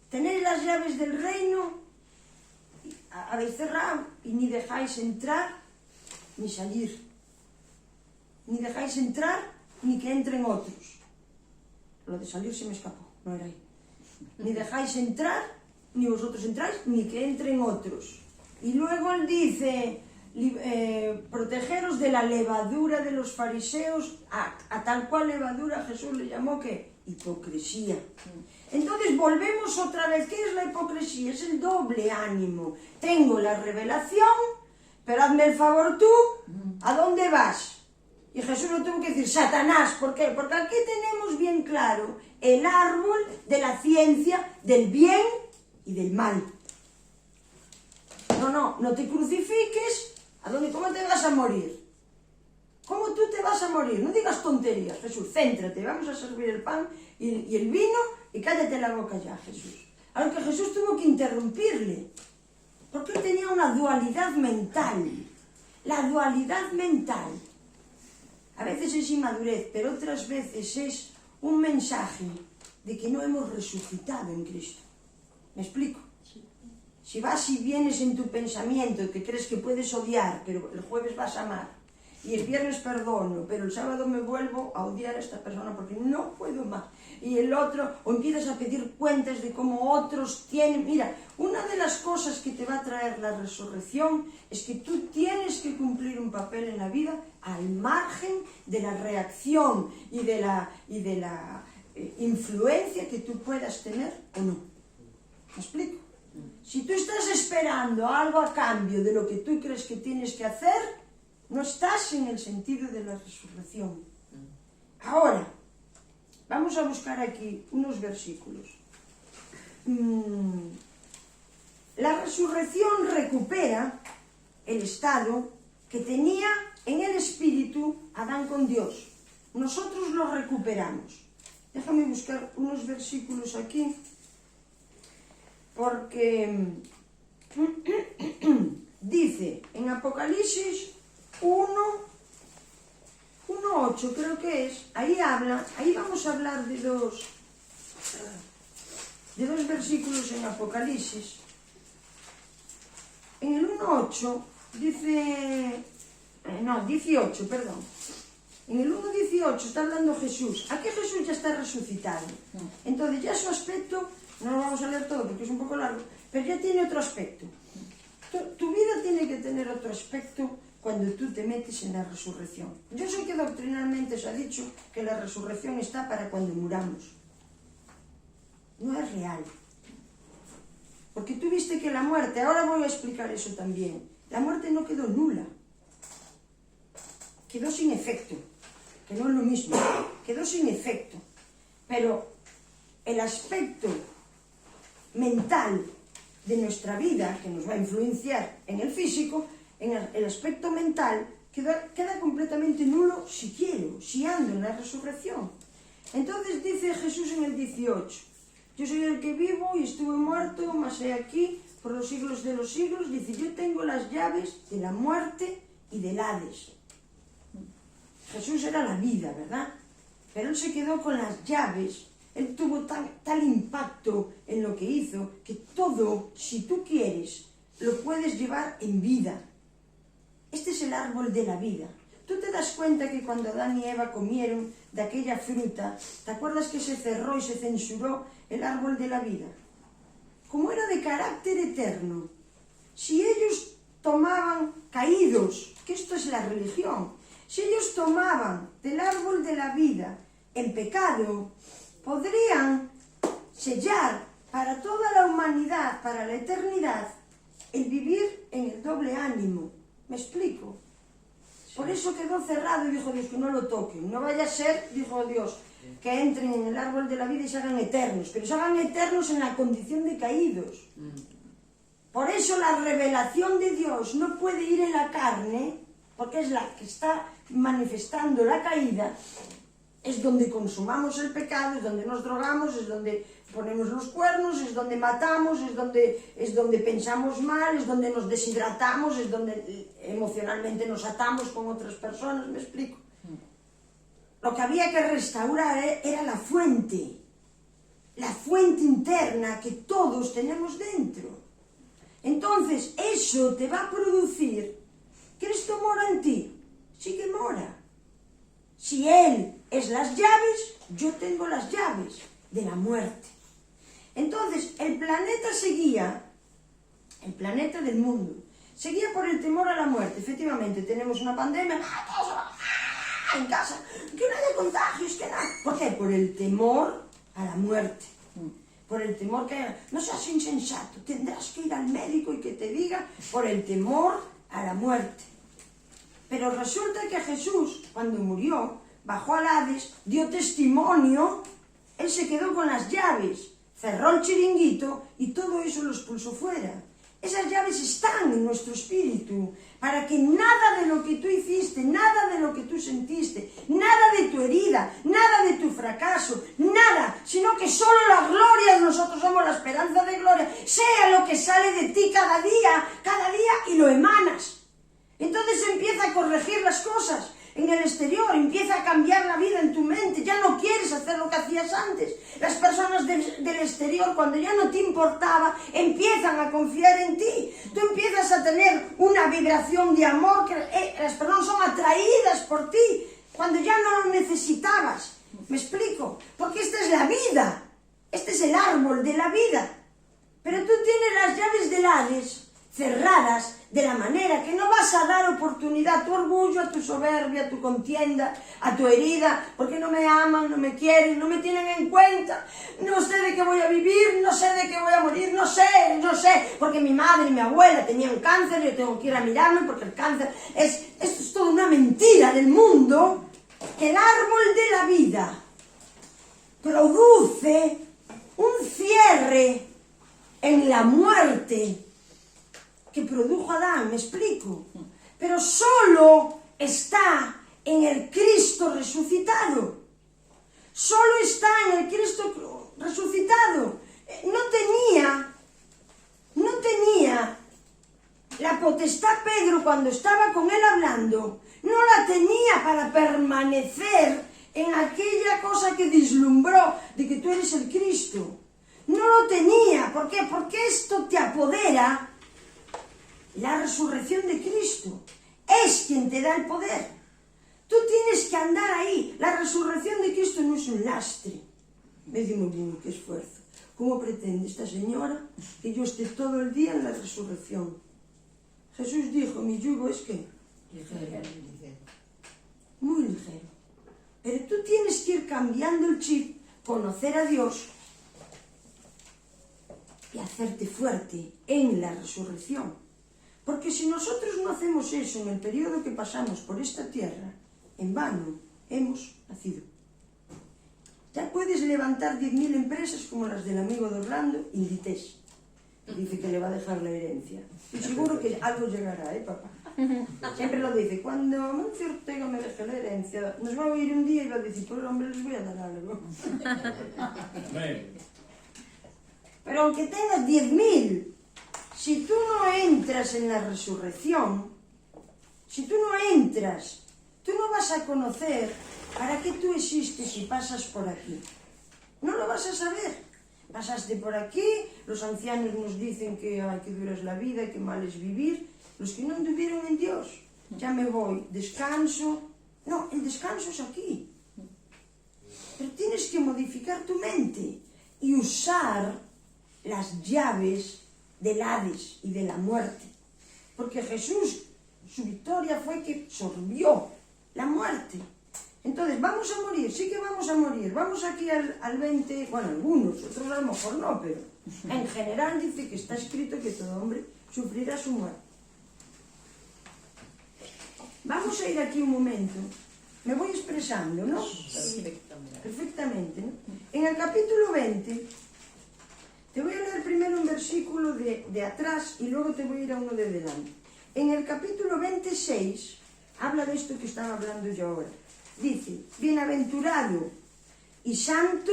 tenéis las llaves del reino, habéis cerrado y ni dejáis entrar ni salir. Ni dejáis entrar ni que entren otros. Lo de salir se me escapó, no era ahí. Ni dejáis entrar, ni vosotros entráis, ni que entren otros. Y luego él dice, protegeros de la levadura de los fariseos, a tal cual levadura Jesús le llamó que hipocresía. Entonces volvemos otra vez. ¿Qué es la hipocresía? Es el doble ánimo. Tengo la revelación, pero hazme el favor tú, ¿a dónde vas? Y Jesús lo tuvo que decir, Satanás. ¿Por qué? Porque aquí tenemos bien claro el árbol de la ciencia del bien y del mal. No te crucifiques. ¿A dónde? ¿Cómo te vas a morir? ¿Cómo tú te vas a morir? No digas tonterías, Jesús, céntrate. Vamos a servir el pan y el vino y cállate la boca ya, Jesús. A lo que Jesús tuvo que interrumpirle, porque él tenía una dualidad mental. La dualidad mental. A veces es inmadurez, pero otras veces es un mensaje de que no hemos resucitado en Cristo. ¿Me explico? Si vas y vienes en tu pensamiento que crees que puedes odiar, pero el jueves vas a amar, y el viernes perdono, pero el sábado me vuelvo a odiar a esta persona porque no puedo más, y el otro, o empiezas a pedir cuentas de cómo otros tienen. Mira, una de las cosas que te va a traer la resurrección es que tú tienes que cumplir un papel en la vida al margen de la reacción y de la influencia que tú puedas tener o no. ¿Me explico? Si tú estás esperando algo a cambio de lo que tú crees que tienes que hacer, no estás en el sentido de la resurrección. Ahora, vamos a buscar aquí unos versículos. La resurrección recupera el estado que tenía en el espíritu Adán con Dios. Nosotros lo recuperamos. Déjame buscar unos versículos aquí, porque dice en Apocalipsis 1:8 creo que es, ahí vamos a hablar de dos versículos en Apocalipsis. En el 1:8 dice, 18, perdón. En el 1:18 está hablando Jesús. Aquí Jesús ya está resucitado. Entonces ya su aspecto, no lo vamos a leer todo porque es un poco largo, pero ya tiene otro aspecto. Tu vida tiene que tener otro aspecto cuando tú te metes en la resurrección. Yo sé que doctrinalmente se ha dicho que la resurrección está para cuando muramos. No es real. Porque tú viste que la muerte, ahora voy a explicar eso también, la muerte no quedó nula. Quedó sin efecto, que no es lo mismo, quedó sin efecto. Pero el aspecto mental de nuestra vida, que nos va a influenciar en el físico, en el aspecto mental, queda completamente nulo si ando en la resurrección. Entonces dice Jesús en el 18, yo soy el que vivo y estuve muerto, mas he aquí por los siglos de los siglos. Dice, yo tengo las llaves de la muerte y del Hades. Jesús era la vida, ¿verdad? Pero él se quedó con las llaves. Él tuvo tal impacto en lo que hizo, que todo, si tú quieres, lo puedes llevar en vida. Este es el árbol de la vida. Tú te das cuenta que cuando Adán y Eva comieron de aquella fruta, ¿te acuerdas que se cerró y se censuró el árbol de la vida? Como era de carácter eterno, si ellos tomaban caídos, que esto es la religión, si ellos tomaban del árbol de la vida en pecado, podrían sellar para toda la humanidad, para la eternidad, el vivir en el doble ánimo. ¿Me explico? Por eso quedó cerrado y dijo Dios que no lo toquen. No vaya a ser, dijo Dios, que entren en el árbol de la vida y se hagan eternos, pero se hagan eternos en la condición de caídos. Por eso la revelación de Dios no puede ir en la carne, porque es la que está manifestando la caída. Es donde consumamos el pecado, es donde nos drogamos, es donde ponemos los cuernos, es donde matamos, es donde pensamos mal, es donde nos deshidratamos, es donde emocionalmente nos atamos con otras personas. ¿Me explico? Lo que había que restaurar era la fuente interna que todos tenemos dentro. Entonces eso te va a producir, Cristo mora en ti, sí que mora. Si Él es las llaves, yo tengo las llaves de la muerte. Entonces, el planeta seguía, el planeta del mundo, seguía por el temor a la muerte. Efectivamente, tenemos una pandemia, en casa, que no haya contagios, que nada. ¿Por qué? Por el temor a la muerte. Por el temor que no seas insensato, tendrás que ir al médico y que te diga, por el temor a la muerte. Pero resulta que Jesús, cuando murió, bajó al Hades, dio testimonio, él se quedó con las llaves, cerró el chiringuito y todo eso lo expulsó fuera. Esas llaves están en nuestro espíritu, para que nada de lo que tú hiciste, nada de lo que tú sentiste, nada de tu herida, nada de tu fracaso, nada, sino que solo la gloria, nosotros somos la esperanza de gloria, sea lo que sale de ti cada día, y lo emanas. Entonces empieza a corregir las cosas en el exterior, empieza a cambiar la vida en tu mente, ya no quieres hacer lo que hacías antes. Las personas del exterior, cuando ya no te importaba, empiezan a confiar en ti. Tú empiezas a tener una vibración de amor, que las personas son atraídas por ti, cuando ya no lo necesitabas. ¿Me explico? Porque esta es la vida, este es el árbol de la vida. Pero tú tienes las llaves del Hades cerradas, de la manera que no vas a dar oportunidad a tu orgullo, a tu soberbia, a tu contienda, a tu herida, porque no me aman, no me quieren, no me tienen en cuenta, no sé de qué voy a vivir, no sé de qué voy a morir, no sé, porque mi madre y mi abuela tenían cáncer, yo tengo que ir a mirarme porque el cáncer esto es toda una mentira del mundo, que el árbol de la vida produce un cierre en la muerte que produjo Adán, me explico, pero solo está en el Cristo resucitado, solo está en el Cristo resucitado. No tenía la potestad Pedro cuando estaba con él hablando, no la tenía para permanecer en aquella cosa que vislumbró de que tú eres el Cristo, no lo tenía. ¿Por qué? Porque esto te apodera. La resurrección de Cristo es quien te da el poder. Tú tienes que andar ahí. La resurrección de Cristo no es un lastre. Me digo, qué esfuerzo. ¿Cómo pretende esta señora que yo esté todo el día en la resurrección? Jesús dijo, mi yugo es ¿qué? Ligero. Muy ligero. Pero tú tienes que ir cambiando el chip, conocer a Dios y hacerte fuerte en la resurrección. Porque si nosotros no hacemos eso en el periodo que pasamos por esta tierra, en vano hemos nacido. Ya puedes levantar 10.000 empresas como las del amigo de Orlando, Inditex. Dice que le va a dejar la herencia. Y seguro que algo llegará, papá. Siempre lo dice, cuando Mancio Ortega me deje la herencia, nos va a oír un día y va a decir, pues hombre, les voy a dar algo. Pero aunque tengas 10.000, si tú no entras en la resurrección, si tú no entras, tú no vas a conocer para qué tú existes y pasas por aquí. No lo vas a saber. Pasaste por aquí, los ancianos nos dicen que dura es la vida, que mal es vivir. Los que no anduvieron en Dios, ya me voy, descanso. No, el descanso es aquí. Pero tienes que modificar tu mente y usar las llaves del Hades y de la muerte. Porque Jesús, su victoria fue que sorbió la muerte. Entonces, vamos a morir, sí que vamos a morir. Vamos aquí al 20, bueno, algunos, otros a lo mejor no, pero en general dice que está escrito que todo hombre sufrirá su muerte. Vamos a ir aquí un momento. Me voy expresando, ¿no? Perfectamente, ¿no? En el capítulo 20, te voy a leer primero un versículo de atrás y luego te voy a ir a uno de delante. En el capítulo 26, habla de esto que estaba hablando yo ahora. Dice, bienaventurado y santo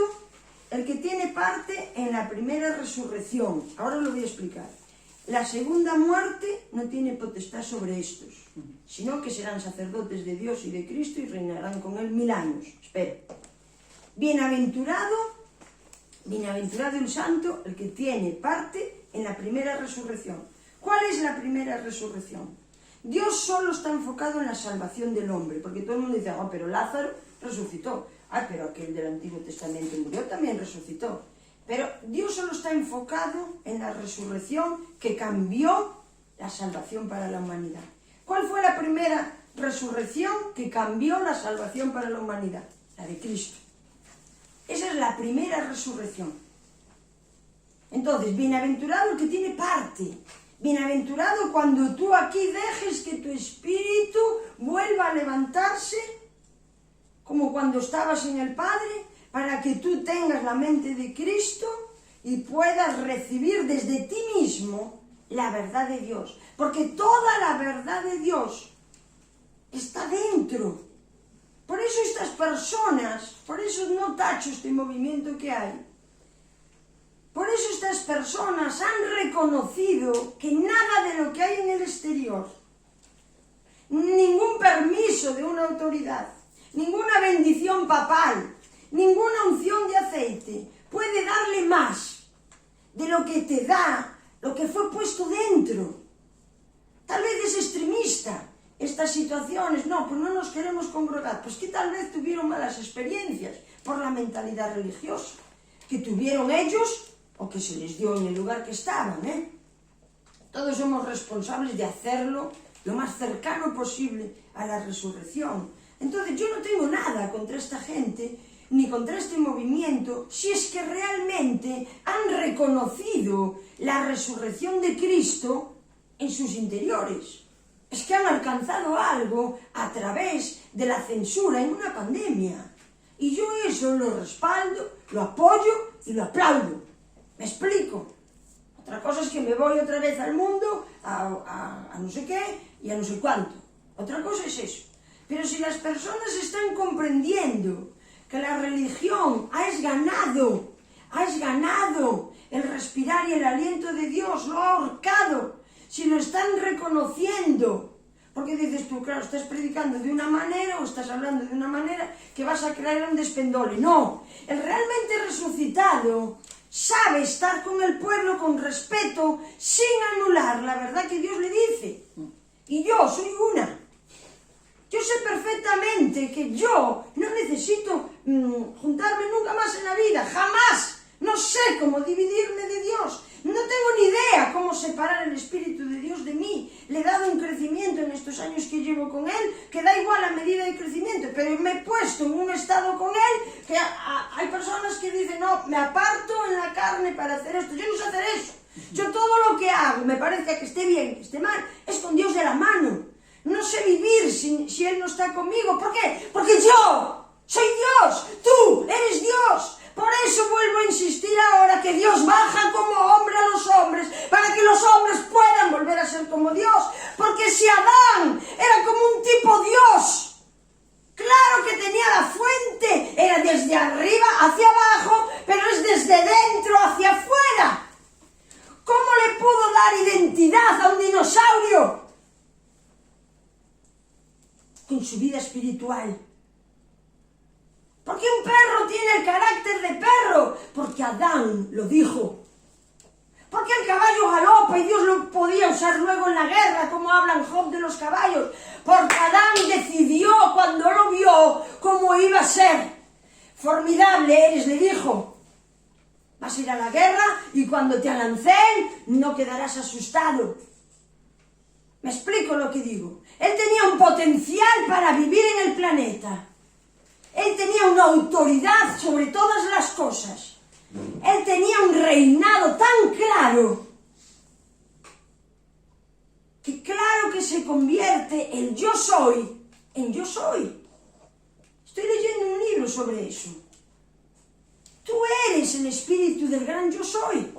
el que tiene parte en la primera resurrección. Ahora lo voy a explicar. La segunda muerte no tiene potestad sobre estos, sino que serán sacerdotes de Dios y de Cristo y reinarán con él 1000 años. Espera. Bienaventurado el santo, el que tiene parte en la primera resurrección. ¿Cuál es la primera resurrección? Dios solo está enfocado en la salvación del hombre, porque todo el mundo dice, pero Lázaro resucitó. Pero aquel del Antiguo Testamento murió, también resucitó. Pero Dios solo está enfocado en la resurrección que cambió la salvación para la humanidad. ¿Cuál fue la primera resurrección que cambió la salvación para la humanidad? La de Cristo. Esa es la primera resurrección. Entonces, bienaventurado el que tiene parte. Bienaventurado cuando tú aquí dejes que tu espíritu vuelva a levantarse, como cuando estabas en el Padre, para que tú tengas la mente de Cristo y puedas recibir desde ti mismo la verdad de Dios, porque toda la verdad de Dios está dentro. Por eso estas personas, por eso no tacho este movimiento que hay, por eso estas personas han reconocido que nada de lo que hay en el exterior, ningún permiso de una autoridad, ninguna bendición papal, ninguna unción de aceite puede darle más de lo que te da, lo que fue puesto dentro. Tal vez es extremista estas situaciones, no, pues no nos queremos congregar, pues que tal vez tuvieron malas experiencias por la mentalidad religiosa que tuvieron ellos o que se les dio en el lugar que estaban, Todos somos responsables de hacerlo lo más cercano posible a la resurrección. Entonces yo no tengo nada contra esta gente ni contra este movimiento si es que realmente han reconocido la resurrección de Cristo en sus interiores. Es que han alcanzado algo a través de la censura en una pandemia. Y yo eso lo respaldo, lo apoyo y lo aplaudo. ¿Me explico? Otra cosa es que me voy otra vez al mundo, a no sé qué y a no sé cuánto. Otra cosa es eso. Pero si las personas están comprendiendo que la religión has ganado el respirar y el aliento de Dios, lo ha ahorcado, si lo están reconociendo, porque dices tú, claro, estás predicando de una manera o estás hablando de una manera que vas a crear un despendole. No, el realmente resucitado sabe estar con el pueblo con respeto, sin anular la verdad que Dios le dice. Y yo soy una. Yo sé perfectamente que yo no necesito juntarme nunca más en la vida, jamás. No sé cómo dividirme de Dios. No tengo ni idea cómo separar el Espíritu de Dios de mí. Le he dado un crecimiento en estos años que llevo con Él, que da igual la medida de crecimiento, pero me he puesto en un estado con Él que hay personas que dicen, no, me aparto en la carne para hacer esto. Yo no sé hacer eso. Yo todo lo que hago, me parece que esté bien, que esté mal, es con Dios de la mano. No sé vivir si Él no está conmigo. ¿Por qué? Porque yo soy Dios, tú eres Dios. Por eso vuelvo a insistir ahora que Dios baja como hombre a los hombres, para que los hombres puedan volver a ser como Dios. Porque si Adán era como un tipo Dios, claro que tenía la fuente, era desde arriba hacia abajo, pero es desde dentro hacia afuera. ¿Cómo le pudo dar identidad a un dinosaurio? Con su vida espiritual. ¿Por qué un perro tiene el carácter de perro? Porque Adán lo dijo. ¿Por qué el caballo galopa y Dios lo podía usar luego en la guerra, como hablan Job de los caballos? Porque Adán decidió cuando lo vio cómo iba a ser. Formidable eres, le dijo. Vas a ir a la guerra y cuando te alancen no quedarás asustado. ¿Me explico lo que digo? Él tenía un potencial para vivir en el planeta. Él tenía una autoridad sobre todas las cosas. Él tenía un reinado tan claro que se convierte el yo soy en yo soy. Estoy leyendo un libro sobre eso. Tú eres el espíritu del gran yo soy.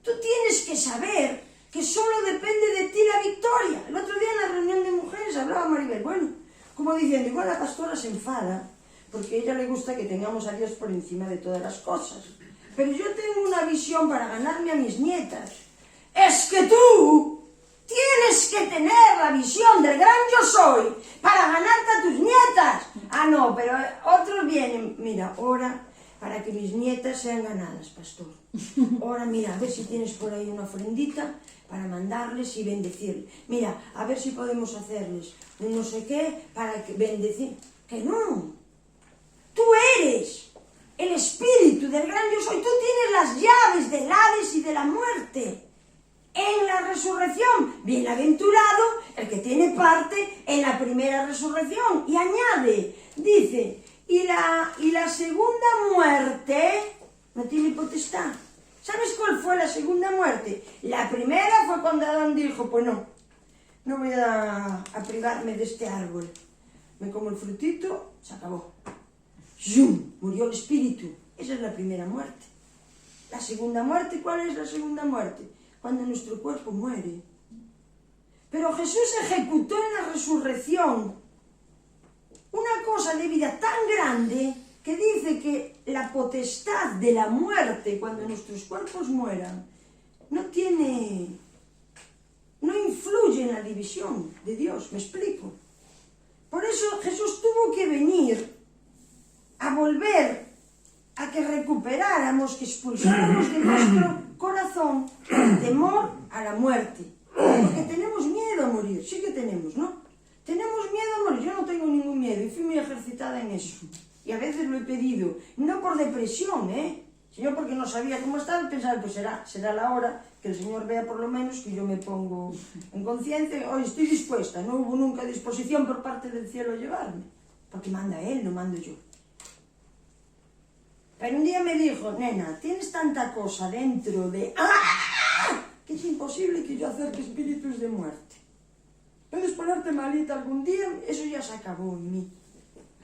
Tú tienes que saber que solo depende de ti la victoria. El otro día en la reunión de mujeres hablaba Maribel, bueno, como diciendo, igual la pastora se enfada, porque a ella le gusta que tengamos a Dios por encima de todas las cosas. Pero yo tengo una visión para ganarme a mis nietas. Es que tú tienes que tener la visión del gran yo soy para ganarte a tus nietas. Ah, no, pero otros vienen, mira, ora para que mis nietas sean ganadas, pastor. Ora, mira, a ver si tienes por ahí una ofrendita para mandarles y bendecirles. Mira, a ver si podemos hacerles un no sé qué para que bendecir. Que no. Tú eres el espíritu del gran yo soy. Tú tienes las llaves del Hades y de la muerte. En la resurrección, bienaventurado el que tiene parte en la primera resurrección. Y añade, dice, y la segunda muerte no tiene potestad. ¿Sabes cuál fue la segunda muerte? La primera fue cuando Adán dijo, pues no voy a privarme de este árbol. Me como el frutito, se acabó. ¡Zum! Murió el espíritu. Esa es la primera muerte. La segunda muerte, ¿cuál es la segunda muerte? cuando nuestro cuerpo muere. Pero Jesús ejecutó en la resurrección una cosa de vida tan grande que dice que la potestad de la muerte, cuando nuestros cuerpos mueran, no influye en la división de Dios, ¿me explico? Por eso Jesús tuvo que venir a volver a que recuperáramos, que expulsáramos de nuestro corazón el temor a la muerte. Porque tenemos miedo a morir, sí que tenemos, ¿no? Tenemos miedo a morir, yo no tengo ningún miedo y fui muy ejercitada en eso. Y a veces lo he pedido, no por depresión, sino porque no sabía cómo estaba y pensaba, pues será la hora que el Señor vea por lo menos que yo me pongo en conciencia, hoy estoy dispuesta, no hubo nunca disposición por parte del cielo a llevarme, porque manda Él, no mando yo. Pero un día me dijo, nena, tienes tanta cosa dentro de... ¡Ah! Que es imposible que yo acerque espíritus de muerte. Puedes ponerte malita algún día, eso ya se acabó en mí.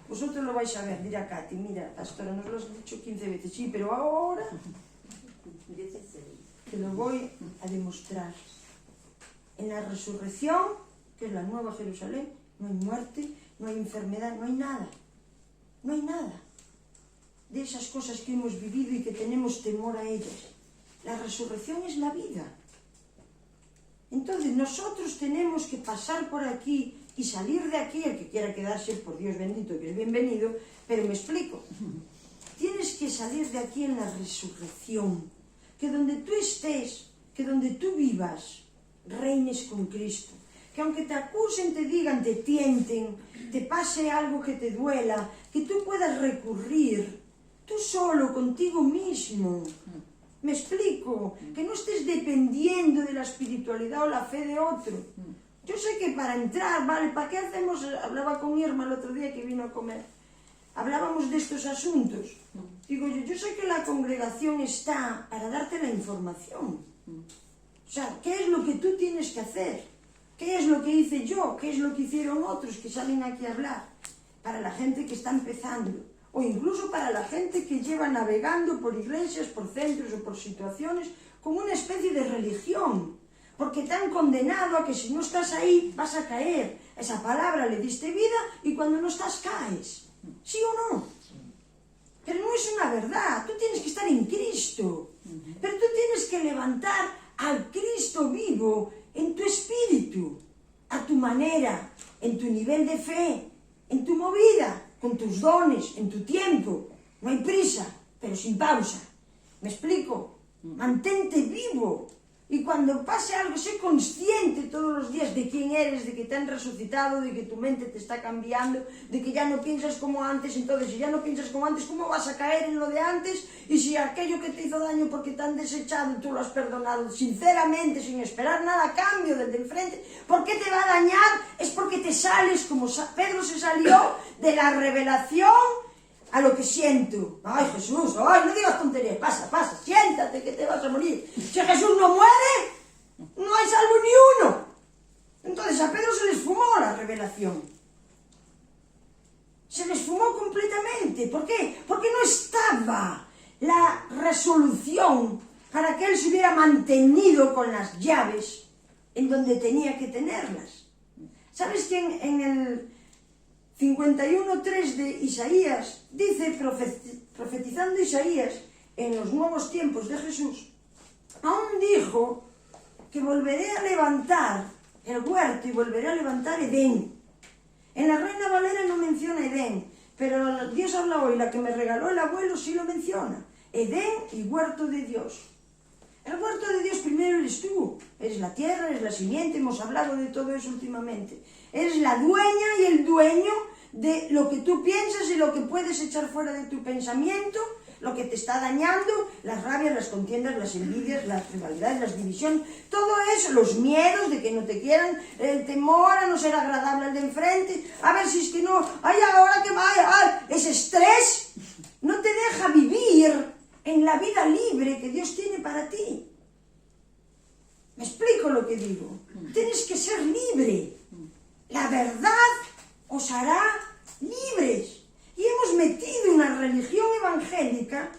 Vosotros lo vais a ver, dirá Katy, mira, pastora, nos lo has dicho 15 veces, sí, pero ahora te lo voy a demostrar. En la resurrección, que es la nueva Jerusalén, no hay muerte, no hay enfermedad, no hay nada. No hay nada de esas cosas que hemos vivido y que tenemos temor a ellas. La resurrección es la vida. Entonces nosotros tenemos que pasar por aquí y salir de aquí, el que quiera quedarse, por Dios bendito, que es bienvenido, pero me explico. Tienes que salir de aquí en la resurrección, que donde tú estés, que donde tú vivas, reines con Cristo. Que aunque te acusen, te digan, te tienten, te pase algo que te duela, que tú puedas recurrir, tú solo, contigo mismo. ¿Me explico? Que no estés dependiendo de la espiritualidad o la fe de otro. Yo sé que para entrar, ¿vale? ¿Para qué hacemos? Hablaba con Irma el otro día que vino a comer. Hablábamos de estos asuntos. Digo yo sé que la congregación está para darte la información. O sea, ¿qué es lo que tú tienes que hacer? ¿Qué es lo que hice yo? ¿Qué es lo que hicieron otros que salen aquí a hablar? Para la gente que está empezando. O incluso para la gente que lleva navegando por iglesias, por centros o por situaciones, como una especie de religión. Porque te han condenado a que si no estás ahí vas a caer. Esa palabra le diste vida y cuando no estás caes. ¿Sí o no? Pero no es una verdad. Tú tienes que estar en Cristo. Pero tú tienes que levantar al Cristo vivo en tu espíritu, a tu manera, en tu nivel de fe, en tu movida, con tus dones, en tu tiempo. No hay prisa, pero sin pausa. ¿Me explico? Mantente vivo. Y cuando pase algo, sé consciente todos los días de quién eres, de que te han resucitado, de que tu mente te está cambiando, de que ya no piensas como antes. Entonces, si ya no piensas como antes, ¿cómo vas a caer en lo de antes? Y si aquello que te hizo daño porque te han desechado, tú lo has perdonado sinceramente, sin esperar nada a cambio del de enfrente, ¿por qué te va a dañar? Es porque te sales, como Pedro se salió de la revelación a lo que siento. Ay, Jesús, ay, no digas tonterías, pasa, siéntate que te vas a morir. Si Jesús no muere, no hay salvo ni uno. Entonces a Pedro se le esfumó la revelación. Se le esfumó completamente. ¿Por qué? Porque no estaba la resolución para que él se hubiera mantenido con las llaves en donde tenía que tenerlas. ¿Sabes que en el 51.3 de Isaías, dice, profetizando Isaías en los nuevos tiempos de Jesús, aún dijo que volveré a levantar el huerto y volveré a levantar Edén. En la Reina Valera no menciona Edén, pero Dios habla hoy, la que me regaló el abuelo sí lo menciona. Edén y huerto de Dios. El huerto de Dios primero eres tú, eres la tierra, eres la simiente, hemos hablado de todo eso últimamente. Eres la dueña y el dueño de lo que tú piensas y lo que puedes echar fuera de tu pensamiento, lo que te está dañando, las rabias, las contiendas, las envidias, las rivalidades, las divisiones, todo eso, los miedos de que no te quieran, el temor a no ser agradable al de enfrente, a ver si es que no, ay, ahora que vaya, ese estrés no te deja vivir en la vida libre que Dios tiene para ti. ¿Me explico lo que digo? Tienes que ser libre. La verdad os hará libres. Y hemos metido una religión evangélica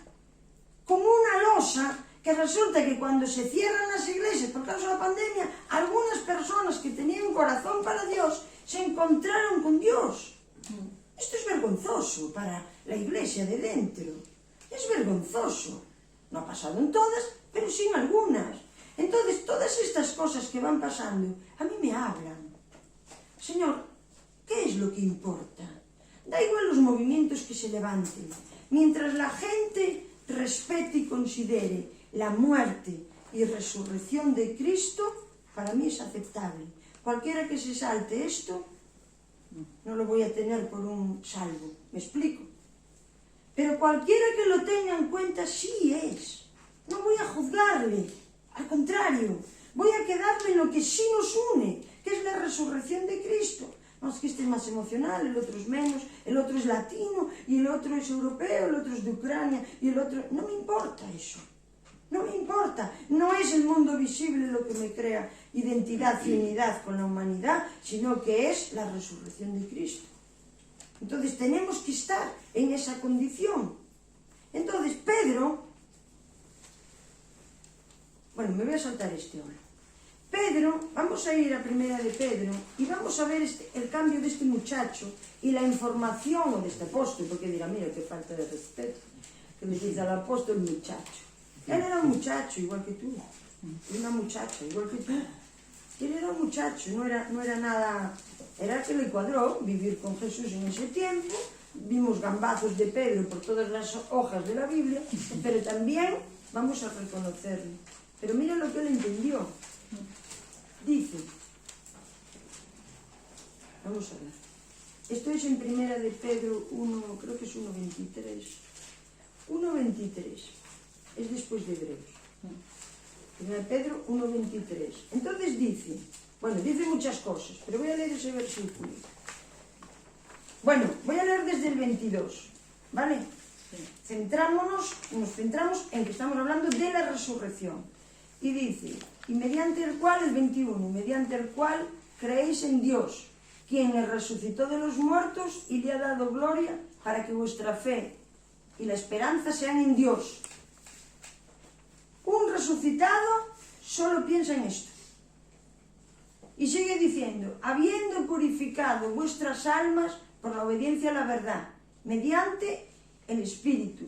como una losa que resulta que cuando se cierran las iglesias por causa de la pandemia, algunas personas que tenían un corazón para Dios se encontraron con Dios. Esto es vergonzoso para la iglesia de dentro. Es vergonzoso. No ha pasado en todas, pero sí en algunas. Entonces, todas estas cosas que van pasando, a mí me hablan. Señor, ¿qué es lo que importa? Da igual los movimientos que se levanten. Mientras la gente respete y considere la muerte y resurrección de Cristo, para mí es aceptable. Cualquiera que se salte esto, no lo voy a tener por un salvo. ¿Me explico? Pero cualquiera que lo tenga en cuenta, sí es. No voy a juzgarle. Al contrario, voy a quedarme en lo que sí nos une, que es la resurrección de Cristo. No, es que este es más emocional, el otro es menos, el otro es latino, y el otro es europeo, el otro es de Ucrania, y el otro... No me importa eso. No me importa. No es el mundo visible lo que me crea identidad y unidad con la humanidad, sino que es la resurrección de Cristo. Entonces tenemos que estar en esa condición. Entonces Pedro... Bueno, me voy a saltar ahora. Pedro, vamos a ir a primera de Pedro y vamos a ver el cambio de este muchacho y la información, o de este apóstol, porque dirá, mira, qué falta de respeto, que le dice al apóstol muchacho. Él era un muchacho igual que tú, una muchacha igual que tú. Él era un muchacho, no era nada, era que le cuadró vivir con Jesús en ese tiempo. Vimos gambazos de Pedro por todas las hojas de la Biblia, pero también vamos a reconocerlo. Pero mira lo que él entendió. Dice, vamos a ver, esto es en primera de Pedro 1, creo que es 1.23, 1.23, es después de Hebreos, primera de Pedro 1.23, entonces dice, bueno, dice muchas cosas, pero voy a leer ese versículo, bueno, voy a leer desde el 22, ¿vale? Nos centramos en que estamos hablando de la resurrección, y dice, y mediante el cual, el 21, mediante el cual creéis en Dios, quien le resucitó de los muertos y le ha dado gloria, para que vuestra fe y la esperanza sean en Dios. Un resucitado solo piensa en esto. Y sigue diciendo, habiendo purificado vuestras almas por la obediencia a la verdad, mediante el Espíritu,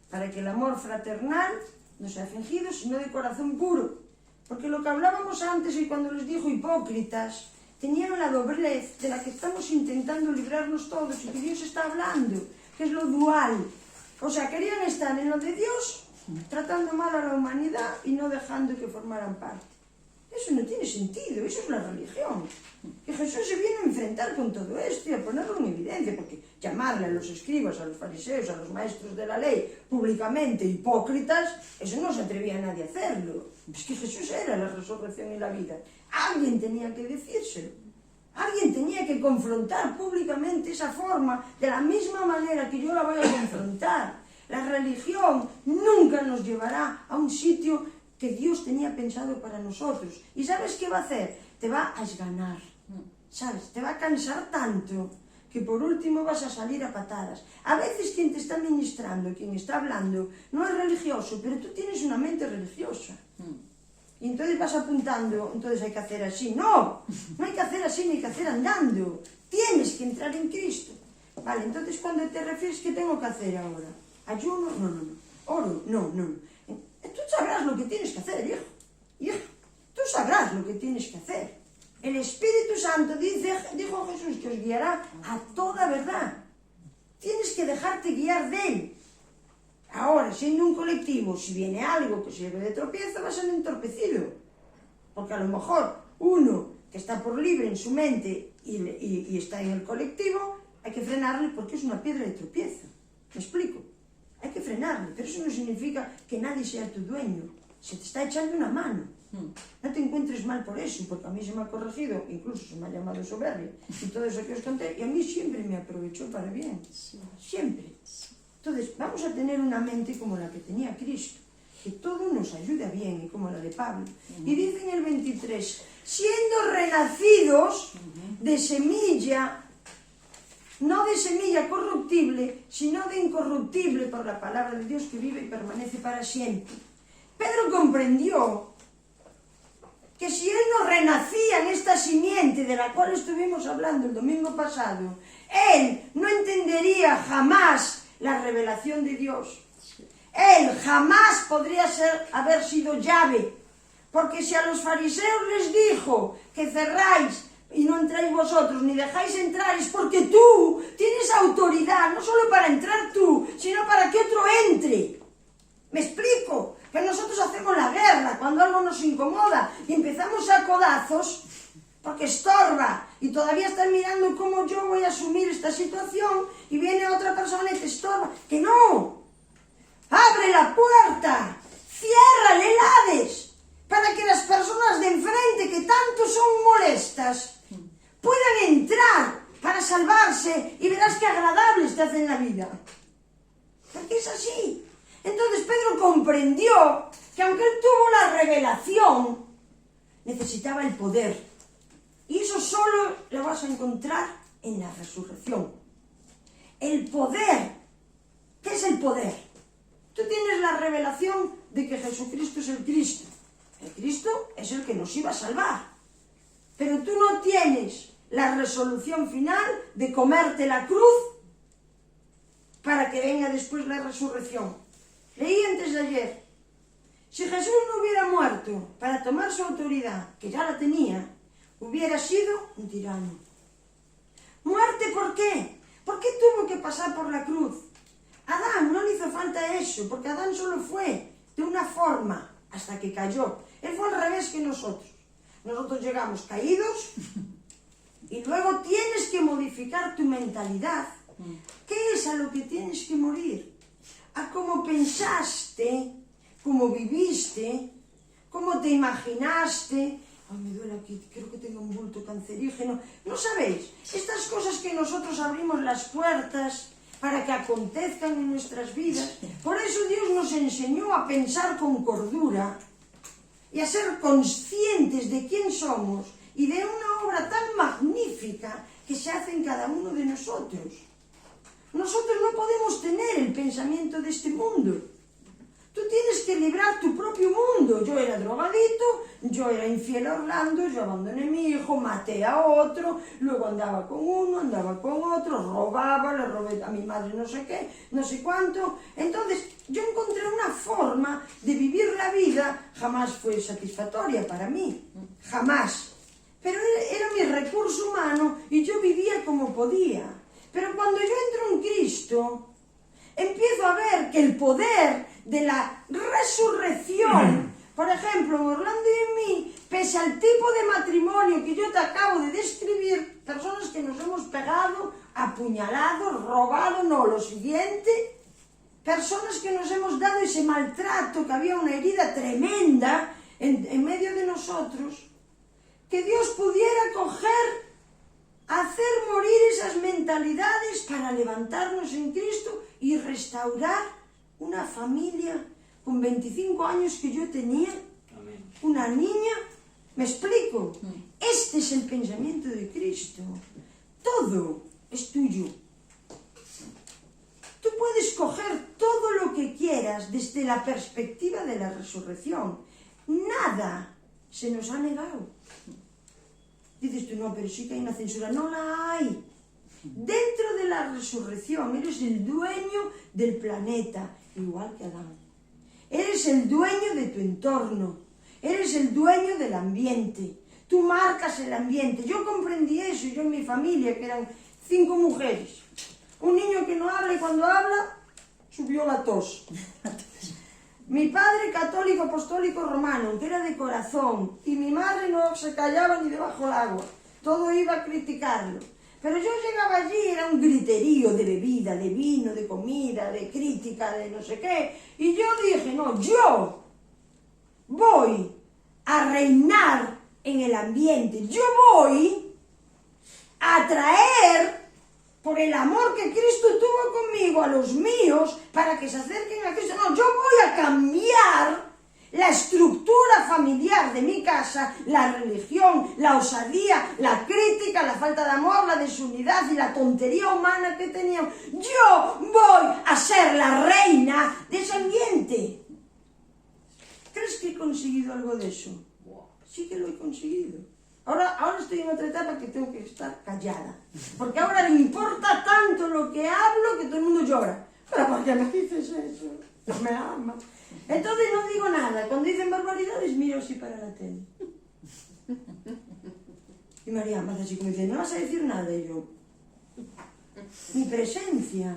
para que el amor fraternal no sea fingido, sino de corazón puro. Porque lo que hablábamos antes y cuando les dijo hipócritas, tenían la doblez de la que estamos intentando librarnos todos y que Dios está hablando, que es lo dual. O sea, querían estar en lo de Dios, tratando mal a la humanidad y no dejando que formaran parte. Eso no tiene sentido, eso es la religión. Que Jesús se viene a enfrentar con todo esto y a ponerlo en evidencia, porque llamarle a los escribas, a los fariseos, a los maestros de la ley, públicamente hipócritas, eso no se atrevía a nadie a hacerlo. Es que Jesús era la resurrección y la vida. Alguien tenía que decírselo. Alguien tenía que confrontar públicamente esa forma, de la misma manera que yo la voy a confrontar. La religión nunca nos llevará a un sitio que Dios tenía pensado para nosotros. ¿Y sabes qué va a hacer? Te va a esganar, ¿sabes? Te va a cansar tanto que por último vas a salir a patadas. A veces quien te está ministrando, quien está hablando, no es religioso, pero tú tienes una mente religiosa. Y entonces vas apuntando, entonces hay que hacer así. No, no hay que hacer así, ni hay que hacer andando. Tienes que entrar en Cristo. Vale, entonces cuando te refieres, ¿qué tengo que hacer ahora? ¿Ayuno? No, no, no. ¿Oro? No, no. Tú sabrás lo que tienes que hacer, hijo. Hijo, tú sabrás lo que tienes que hacer. El Espíritu Santo dijo Jesús que os guiará a toda verdad. Tienes que dejarte guiar de Él. Ahora, siendo un colectivo, si viene algo que sirve de tropiezo, va a ser entorpecido. Porque a lo mejor uno que está por libre en su mente y está en el colectivo, hay que frenarle porque es una piedra de tropiezo. ¿Me explico? Hay que frenarle, pero eso no significa que nadie sea tu dueño. Se te está echando una mano. No te encuentres mal por eso, porque a mí se me ha corregido, incluso se me ha llamado soberbia, y todo eso que os conté, y a mí siempre me aprovechó para bien. Siempre. Entonces, vamos a tener una mente como la que tenía Cristo, que todo nos ayuda bien, y como la de Pablo. Y dice en el 23, siendo renacidos de semilla, no de semilla corruptible, sino de incorruptible por la palabra de Dios que vive y permanece para siempre. Pedro comprendió que si él no renacía en esta simiente de la cual estuvimos hablando el domingo pasado, él no entendería jamás la revelación de Dios. Él jamás podría haber sido llave, porque si a los fariseos les dijo que cerráis y no entráis vosotros, ni dejáis entrar, es porque tú tienes autoridad, no solo para entrar tú, sino para que otro entre. ¿Me explico? Que nosotros hacemos la guerra cuando algo nos incomoda y empezamos a codazos porque estorba y todavía estás mirando cómo yo voy a asumir esta situación y viene otra persona y te estorba. ¡Que no! ¡Abre la puerta! ¡Ciérrale el Hades! Para que las personas de enfrente que tanto son molestas puedan entrar para salvarse y verás qué agradables te hacen la vida. Porque es así. Entonces Pedro comprendió que aunque él tuvo la revelación, necesitaba el poder. Y eso solo lo vas a encontrar en la resurrección. El poder. ¿Qué es el poder? Tú tienes la revelación de que Jesucristo es el Cristo. El Cristo es el que nos iba a salvar. Pero tú no tienes la resolución final de comerte la cruz para que venga después la resurrección. Leí antes de ayer, si Jesús no hubiera muerto para tomar su autoridad, que ya la tenía, hubiera sido un tirano. ¿Muerte por qué? ¿Por qué tuvo que pasar por la cruz? Adán no le hizo falta eso, porque Adán solo fue de una forma hasta que cayó. Él fue al revés que nosotros. Nosotros llegamos caídos y luego tienes que modificar tu mentalidad. ¿Qué es a lo que tienes que morir? A cómo pensaste, cómo viviste, cómo te imaginaste. Ay, me duele aquí, creo que tengo un bulto cancerígeno. ¿No sabéis? Estas cosas que nosotros abrimos las puertas para que acontezcan en nuestras vidas. Por eso Dios nos enseñó a pensar con cordura y a ser conscientes de quién somos y de una obra tan magnífica que se hace en cada uno de nosotros. Nosotros no podemos tener el pensamiento de este mundo. Tú tienes que librar tu propio mundo. Yo era drogadito, yo era infiel a Orlando, yo abandoné a mi hijo, maté a otro, luego andaba con uno, andaba con otro, robaba, le robé a mi madre no sé qué, no sé cuánto. Entonces yo encontré una forma de vivir la vida, jamás fue satisfactoria para mí, jamás. Pero era mi recurso humano y yo vivía como podía. Pero cuando yo entro en Cristo, empiezo a ver que el poder de la resurrección, por ejemplo, en Orlando y en mí, pese al tipo de matrimonio que yo te acabo de describir, personas que nos hemos pegado, apuñalado, robado, no, lo siguiente, personas que nos hemos dado ese maltrato, que había una herida tremenda en medio de nosotros, que Dios pudiera coger, hacer morir esas mentalidades para levantarnos en Cristo y restaurar una familia con 25 años que yo tenía, Amén. una niña. ¿Me explico? Este es el pensamiento de Cristo. Todo es tuyo. Tú puedes coger todo lo que quieras desde la perspectiva de la resurrección. Nada se nos ha negado. Dices tú, no, pero sí que hay una censura. No la hay. Dentro de la resurrección eres el dueño del planeta, igual que Adán. Eres el dueño de tu entorno. Eres el dueño del ambiente. Tú marcas el ambiente. Yo comprendí eso, yo en mi familia, que eran 5 mujeres. Un niño que no habla y cuando habla, subió la tos. Mi padre católico apostólico romano, que era de corazón, y mi madre no se callaba ni debajo del agua. Todo iba a criticarlo. Pero yo llegaba allí, era un griterío de bebida, de vino, de comida, de crítica, de no sé qué. Y yo dije, no, yo voy a reinar en el ambiente. Yo voy a traer, por el amor que Cristo tuvo conmigo, a los míos, para que se acerquen a Cristo. No, yo voy a cambiar la estructura familiar de mi casa, la religión, la osadía, la crítica, la falta de amor, la desunidad y la tontería humana que teníamos. Yo voy a ser la reina de ese ambiente. conseguido algo de eso. Sí que lo he conseguido. Ahora estoy en otra etapa que tengo que estar callada. Porque ahora le importa tanto lo que hablo que todo el mundo llora. ¿Pero por qué me dices eso? No me ama. Entonces no digo nada. Cuando dicen barbaridades, miro así para la tele. Y María me hace así como dice, no vas a decir nada. Y yo, mi presencia,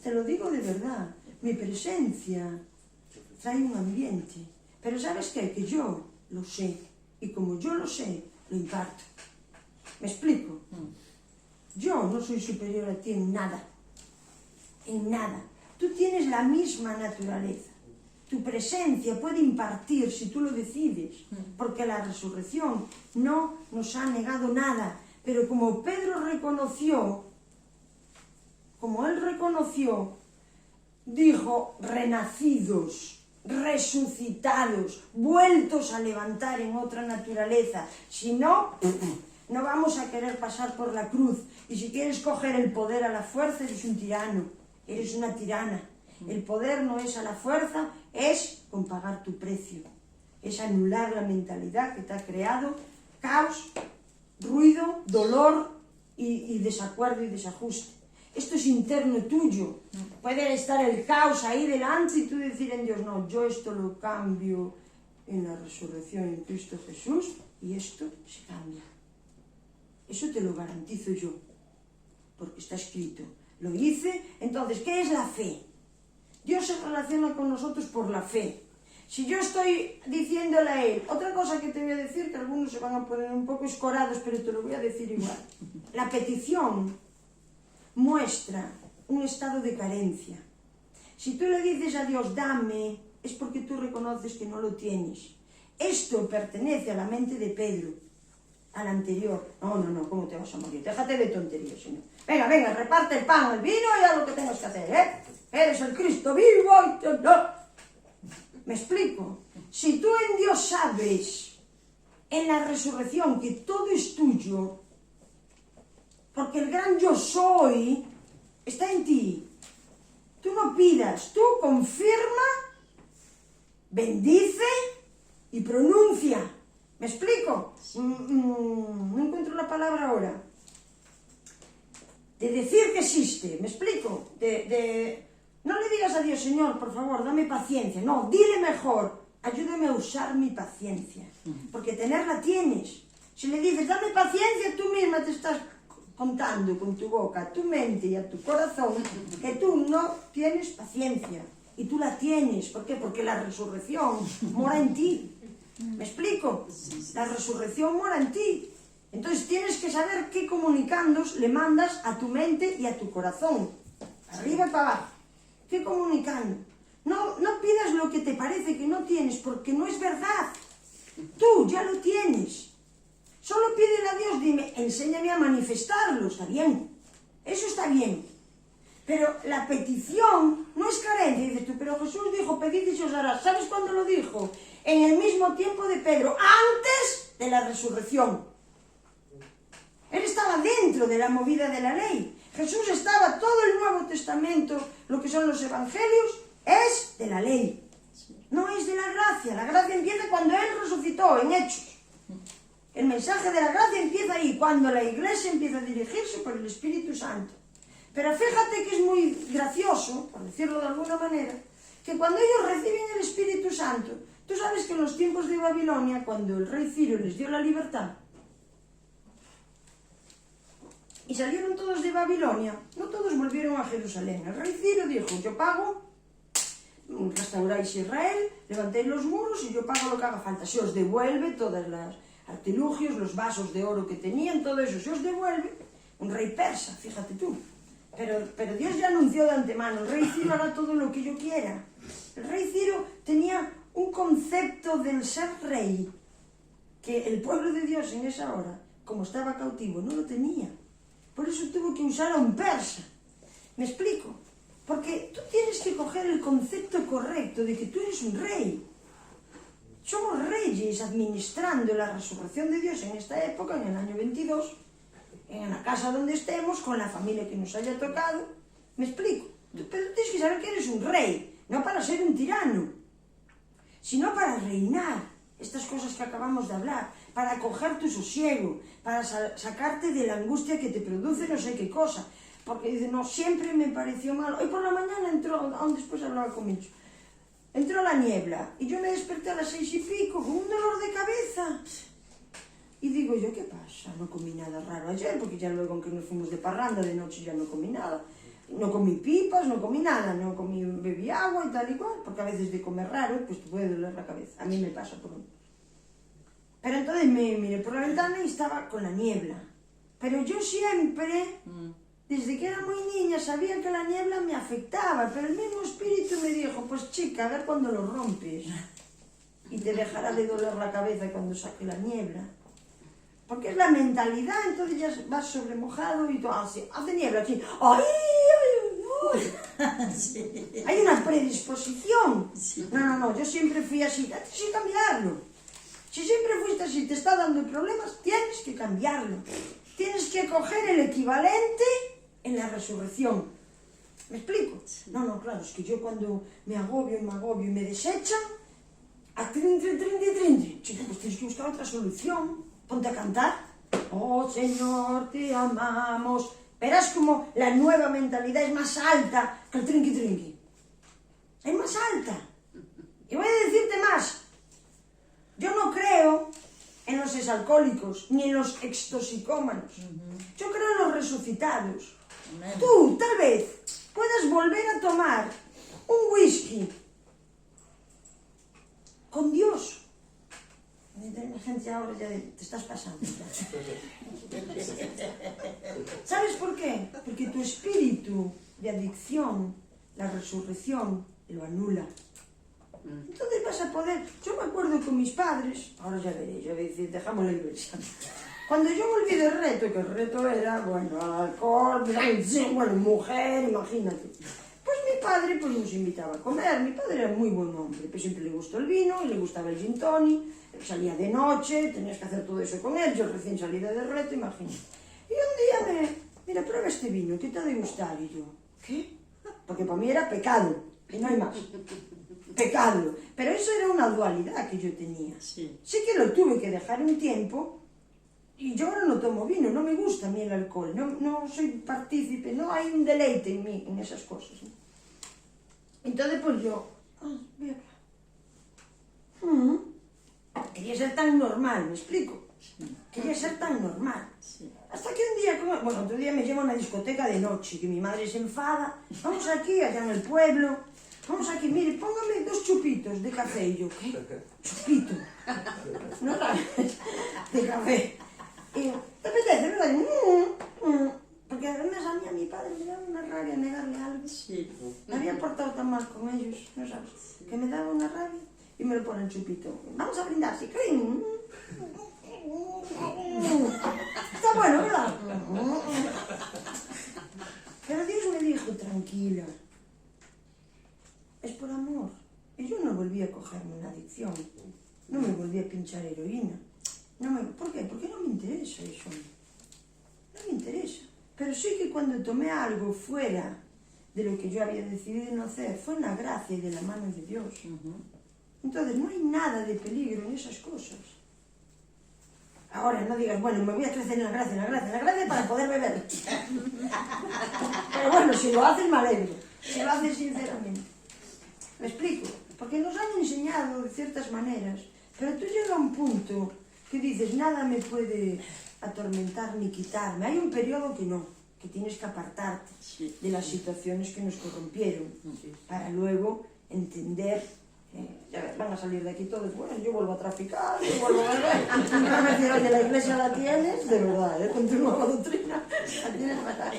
te lo digo de verdad, mi presencia trae un ambiente. Pero ¿sabes qué? Que yo lo sé. Y como yo lo sé, lo imparto. ¿Me explico? Yo no soy superior a ti en nada. En nada. Tú tienes la misma naturaleza. Tu presencia puede impartir si tú lo decides, porque la resurrección no nos ha negado nada. Pero como Pedro reconoció, como él reconoció, dijo, renacidos, resucitados, vueltos a levantar en otra naturaleza. Si no, no vamos a querer pasar por la cruz. Y si quieres coger el poder a la fuerza, eres un tirano, eres una tirana. El poder no es a la fuerza, es con pagar tu precio. Es anular la mentalidad que te ha creado caos, ruido, dolor y desacuerdo y desajuste. Esto es interno tuyo. Puede estar el caos ahí delante y tú decir en Dios, no, yo esto lo cambio en la resurrección en Cristo Jesús y esto se cambia. Eso te lo garantizo yo, porque está escrito. Lo hice. Entonces, ¿qué es la fe? Dios se relaciona con nosotros por la fe. Si yo estoy diciéndole a Él, otra cosa que te voy a decir, que algunos se van a poner un poco escorados, pero te lo voy a decir igual. La petición muestra un estado de carencia. Si tú le dices a Dios, dame, es porque tú reconoces que no lo tienes. Esto pertenece a la mente de Pedro, al anterior. No, ¿cómo te vas a morir? Déjate de tonterías, Señor. Venga, reparte el pan, el vino y haz lo que tengas que hacer, ¿eh? Eres el Cristo vivo y no. ¿Me explico? Si tú en Dios sabes, en la resurrección, que todo es tuyo, porque el gran yo soy está en ti. Tú no pidas, tú confirma, bendice y pronuncia. ¿Me explico? No encuentro la palabra ahora. De decir que existe, ¿me explico? No le digas a Dios, Señor, por favor, dame paciencia. No, dile mejor, ayúdame a usar mi paciencia. Porque tenerla tienes. Si le dices, dame paciencia, tú misma te estás contando con tu boca, a tu mente y a tu corazón que tú no tienes paciencia. Y tú la tienes. ¿Por qué? Porque la resurrección mora en ti. ¿Me explico? La resurrección mora en ti. Entonces tienes que saber qué comunicandos le mandas a tu mente y a tu corazón. Arriba y para abajo. ¿Qué comunicando? No pidas lo que te parece que no tienes, porque no es verdad. Tú ya lo tienes. Solo pídele a Dios, dime, enséñame a manifestarlo. Está bien. Eso está bien. Pero la petición no es carencia. Dices tú, pero Jesús dijo, pedid y se os dará. ¿Sabes cuándo lo dijo? En el mismo tiempo de Pedro, antes de la resurrección. Él estaba dentro de la movida de la ley. Jesús estaba, todo el Nuevo Testamento, lo que son los evangelios, es de la ley. No es de la gracia. La gracia empieza cuando Él resucitó, en Hechos. El mensaje de la gracia empieza ahí, cuando la iglesia empieza a dirigirse por el Espíritu Santo. Pero fíjate que es muy gracioso, por decirlo de alguna manera, que cuando ellos reciben el Espíritu Santo, tú sabes que en los tiempos de Babilonia, cuando el rey Ciro les dio la libertad, y salieron todos de Babilonia, no todos volvieron a Jerusalén. El rey Ciro dijo, yo pago, restauráis Israel, levantéis los muros y yo pago lo que haga falta. Se os devuelve todas las artilugios, los vasos de oro que tenían, todo eso se os devuelve. Un rey persa, fíjate tú. Pero Dios ya anunció de antemano, el rey Ciro hará todo lo que yo quiera. El rey Ciro tenía un concepto del ser rey que el pueblo de Dios en esa hora, como estaba cautivo, no lo tenía. Por eso tuvo que usar a un persa. ¿Me explico? Porque tú tienes que coger el concepto correcto de que tú eres un rey. Somos reyes administrando la resurrección de Dios en esta época, en el año 22, en la casa donde estemos, con la familia que nos haya tocado. ¿Me explico? Pero tienes que saber que eres un rey, no para ser un tirano. sino para reinar. Estas cosas que acabamos de hablar, para coger tu sosiego, para sacarte de la angustia que te produce no sé qué cosa. Porque dice, no, siempre me pareció mal. Hoy por la mañana entró, aún después hablaba con Micho, entró la niebla y yo me desperté a las 6:00 con un dolor de cabeza. Y digo yo, ¿qué pasa? No comí nada raro ayer, porque ya luego aunque nos fuimos de parranda de noche ya no comí nada. No comí pipas, no comí nada, no comí, bebí agua y tal y cual, porque a veces de comer raro, pues te puede doler la cabeza. A mí me pasa por un... Pero entonces me miré por la ventana y estaba con la niebla. Pero yo siempre, desde que era muy niña, sabía que la niebla me afectaba, pero el mismo espíritu me dijo, pues chica, a ver cuando lo rompes. Y te dejará de doler la cabeza cuando saque la niebla. Porque es la mentalidad, entonces ya vas sobremojado y todo así, hace niebla, así, ¡ay, ay, ay! Sí. Hay una predisposición. Sí. No, yo siempre fui así, tienes que cambiarlo. Si siempre fuiste así, te está dando problemas, tienes que cambiarlo. Tienes que coger el equivalente en la resurrección. ¿Me explico? No, claro, es que yo cuando me agobio y me desechan, a trin, chico, pues tienes que buscar otra solución. Ponte a cantar. Oh Señor, te amamos. Verás como la nueva mentalidad es más alta que el trinqui. Es más alta. Y voy a decirte más. Yo no creo en los exalcohólicos ni en los extoxicómanos. Yo creo en los resucitados. Tú, tal vez, puedas volver a tomar un whisky con Dios. La gente ahora ya te estás pasando. ¿Sabes por qué? Porque tu espíritu de adicción, la resurrección, lo anula. Entonces vas a poder... Yo me acuerdo con mis padres, ahora ya veréis, yo voy a decir, dejamos la iglesia. Cuando yo volví del reto, que el reto era, bueno, alcohol, bueno, mujer, imagínate. Pues mi padre pues nos invitaba a comer. Mi padre era muy buen hombre, pues siempre le gustó el vino y le gustaba el gin tonic. Salía de noche, tenías que hacer todo eso con él, yo recién salida del reto, imagínate. Y un día mira, prueba este vino, ¿qué te ha de gustar? Y yo, ¿qué? Porque para mí era pecado, y no hay más. Pecado. Pero eso era una dualidad que yo tenía. Sí que lo tuve que dejar un tiempo, y yo ahora no tomo vino, no me gusta a mí el alcohol, no soy partícipe, no hay un deleite en mí, en esas cosas. Entonces pues yo, voy acá. Quería ser tan normal, ¿me explico? Quería ser tan normal. Hasta que un día, otro día me llevo a una discoteca de noche, que mi madre se enfada, vamos aquí, allá en el pueblo, vamos aquí, mire, póngame 2 chupitos de café. Y yo, ¿qué? Chupito. No sabes, de café. Y te apetece, ¿verdad? Porque además a mí, a mi padre me daba una rabia negarle algo. Me había portado tan mal con ellos, ¿no sabes? Que me daba una rabia. Y me lo ponen chupito. Vamos a brindar, sí, cream. Está bueno, ¿verdad? Pero Dios me dijo, tranquila. Es por amor. Y yo no volví a cogerme una adicción. No me volví a pinchar heroína. ¿Por qué? Porque no me interesa eso. No me interesa. Pero sí que cuando tomé algo fuera de lo que yo había decidido no hacer, fue en la gracia y de la mano de Dios. Entonces, no hay nada de peligro en esas cosas. Ahora, no digas, bueno, me voy a crecer en la gracia para poder beber. Pero bueno, si lo haces, me alegro. Si lo haces sinceramente. ¿Me explico? Porque nos han enseñado de ciertas maneras, pero tú llegas a un punto que dices, nada me puede atormentar ni quitarme. Hay un periodo que no, que tienes que apartarte de las situaciones que nos corrompieron, para luego entender... ya ves, van a salir de aquí todos, bueno, yo vuelvo a traficar, yo vuelvo a beber. A decir, oye, la iglesia la tienes, de verdad, con tu nueva doctrina, la tienes fatal.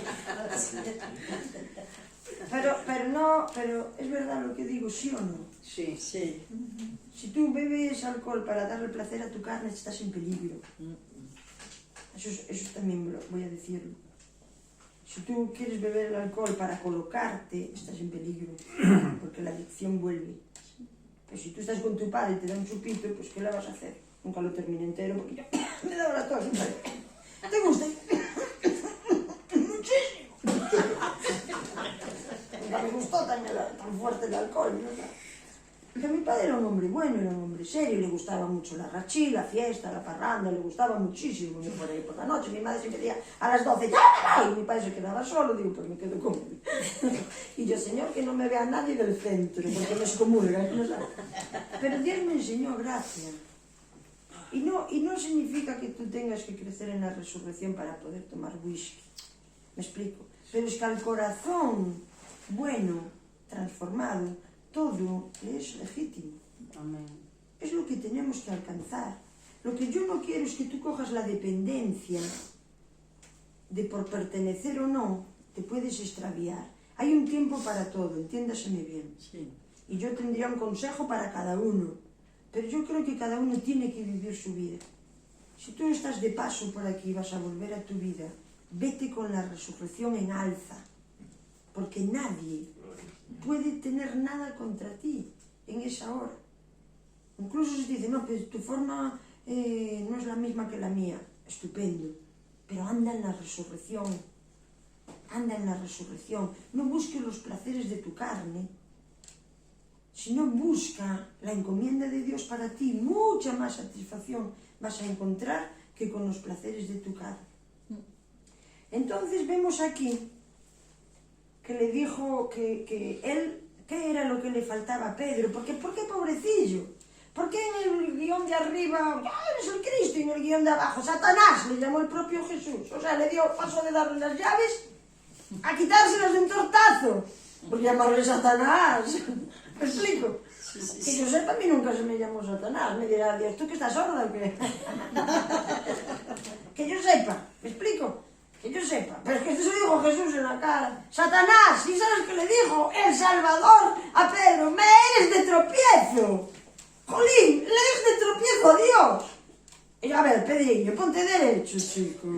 Pero es verdad lo que digo, ¿sí o no? Sí. Si tú bebes alcohol para darle placer a tu carne, estás en peligro. Eso también voy a decirlo. Si tú quieres beber el alcohol para colocarte, estás en peligro, porque la adicción vuelve. Pero si tú estás con tu padre y te da un chupito, pues ¿qué le vas a hacer? Nunca lo terminé entero porque yo me daba la tos. ¿Te gusta? Muchísimo. Nunca me gustó tan fuerte el alcohol, ¿no? Que mi padre era un hombre bueno, era un hombre serio, le gustaba mucho la rachí, la fiesta, la parranda, le gustaba muchísimo ir por ahí por la noche. Mi madre siempre decía a las 12, ¡ya me voy! Y mi padre se quedaba solo, digo, pues me quedo con él. Y yo, Señor, que no me vea nadie del centro, porque me excomulga, ¿no sabes? Pero Dios me enseñó gracia. Y no significa que tú tengas que crecer en la resurrección para poder tomar whisky. ¿Me explico? Pero es que al corazón bueno, transformado, todo es legítimo. Amén. Es lo que tenemos que alcanzar. Lo que yo no quiero es que tú cojas la dependencia de por pertenecer o no, te puedes extraviar. Hay un tiempo para todo, entiéndaseme bien. Sí. Y yo tendría un consejo para cada uno. Pero yo creo que cada uno tiene que vivir su vida. Si tú estás de paso por aquí y vas a volver a tu vida, vete con la resurrección en alza. Porque nadie puede tener nada contra ti en esa hora. Incluso si te dice, no, pues tu forma no es la misma que la mía. Estupendo. Pero anda en la resurrección. Anda en la resurrección. No busques los placeres de tu carne, sino busca la encomienda de Dios para ti. Mucha más satisfacción vas a encontrar que con los placeres de tu carne. Entonces vemos aquí que le dijo que él, ¿qué era lo que le faltaba a Pedro? ¿Por qué pobrecillo? ¿Por qué en el guión de arriba, eres el Cristo, y en el guión de abajo, Satanás, le llamó el propio Jesús? O sea, le dio paso de darle las llaves a quitárselas de un tortazo, por llamarle Satanás. ¿Me explico? Sí. Que yo sepa, a mí nunca se me llamó Satanás. Me dirá Dios, ¿tú que estás sorda o qué? Que yo sepa, ¿me explico? Que yo sepa. Pero es que esto se lo dijo Jesús en la cara. Satanás, ¿y sabes qué le dijo el Salvador a Pedro? ¡Me eres de tropiezo! ¡Jolín! ¡Le eres de tropiezo a Dios! Y yo, a ver, Pedrillo, ponte derecho, chico.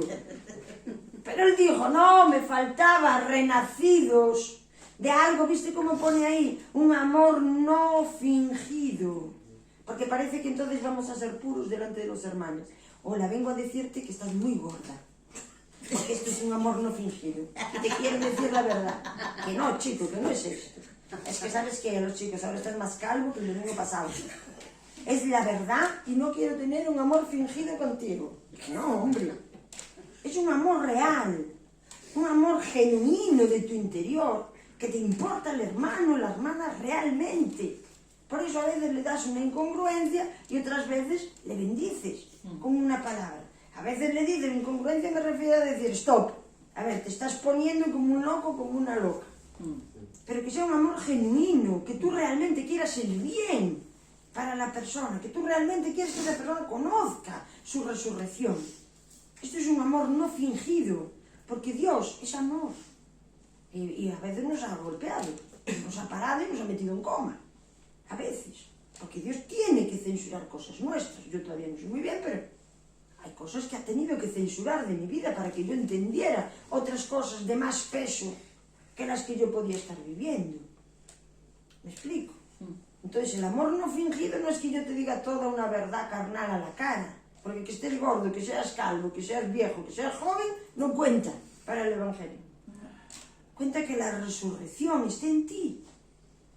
Pero él dijo, no, me faltaba renacidos de algo, ¿viste cómo pone ahí? Un amor no fingido. Porque parece que entonces vamos a ser puros delante de los hermanos. Hola, vengo a decirte que estás muy gorda. Porque esto es un amor no fingido. Y te quieren decir la verdad. Que no, chico, que no es esto. Es que sabes que los chicos ahora estás más calvo que el domingo pasado. Es la verdad y no quiero tener un amor fingido contigo. No, hombre. Es un amor real. Un amor genuino de tu interior. Que te importa el hermano, la hermana realmente. Por eso a veces le das una incongruencia y otras veces le bendices con una palabra. A veces le dices incongruencia, me refiero a decir stop. A ver, te estás poniendo como un loco, como una loca. Pero que sea un amor genuino, que tú realmente quieras el bien para la persona, que tú realmente quieras que esa persona conozca su resurrección. Esto es un amor no fingido, porque Dios es amor. Y a veces nos ha golpeado, nos ha parado y nos ha metido en coma. A veces. Porque Dios tiene que censurar cosas nuestras. Yo todavía no sé muy bien, pero hay cosas que ha tenido que censurar de mi vida para que yo entendiera otras cosas de más peso que las que yo podía estar viviendo. ¿Me explico? Entonces el amor no fingido no es que yo te diga toda una verdad carnal a la cara. Porque que estés gordo, que seas calvo, que seas viejo, que seas joven, no cuenta para el Evangelio. Cuenta que la resurrección está en ti.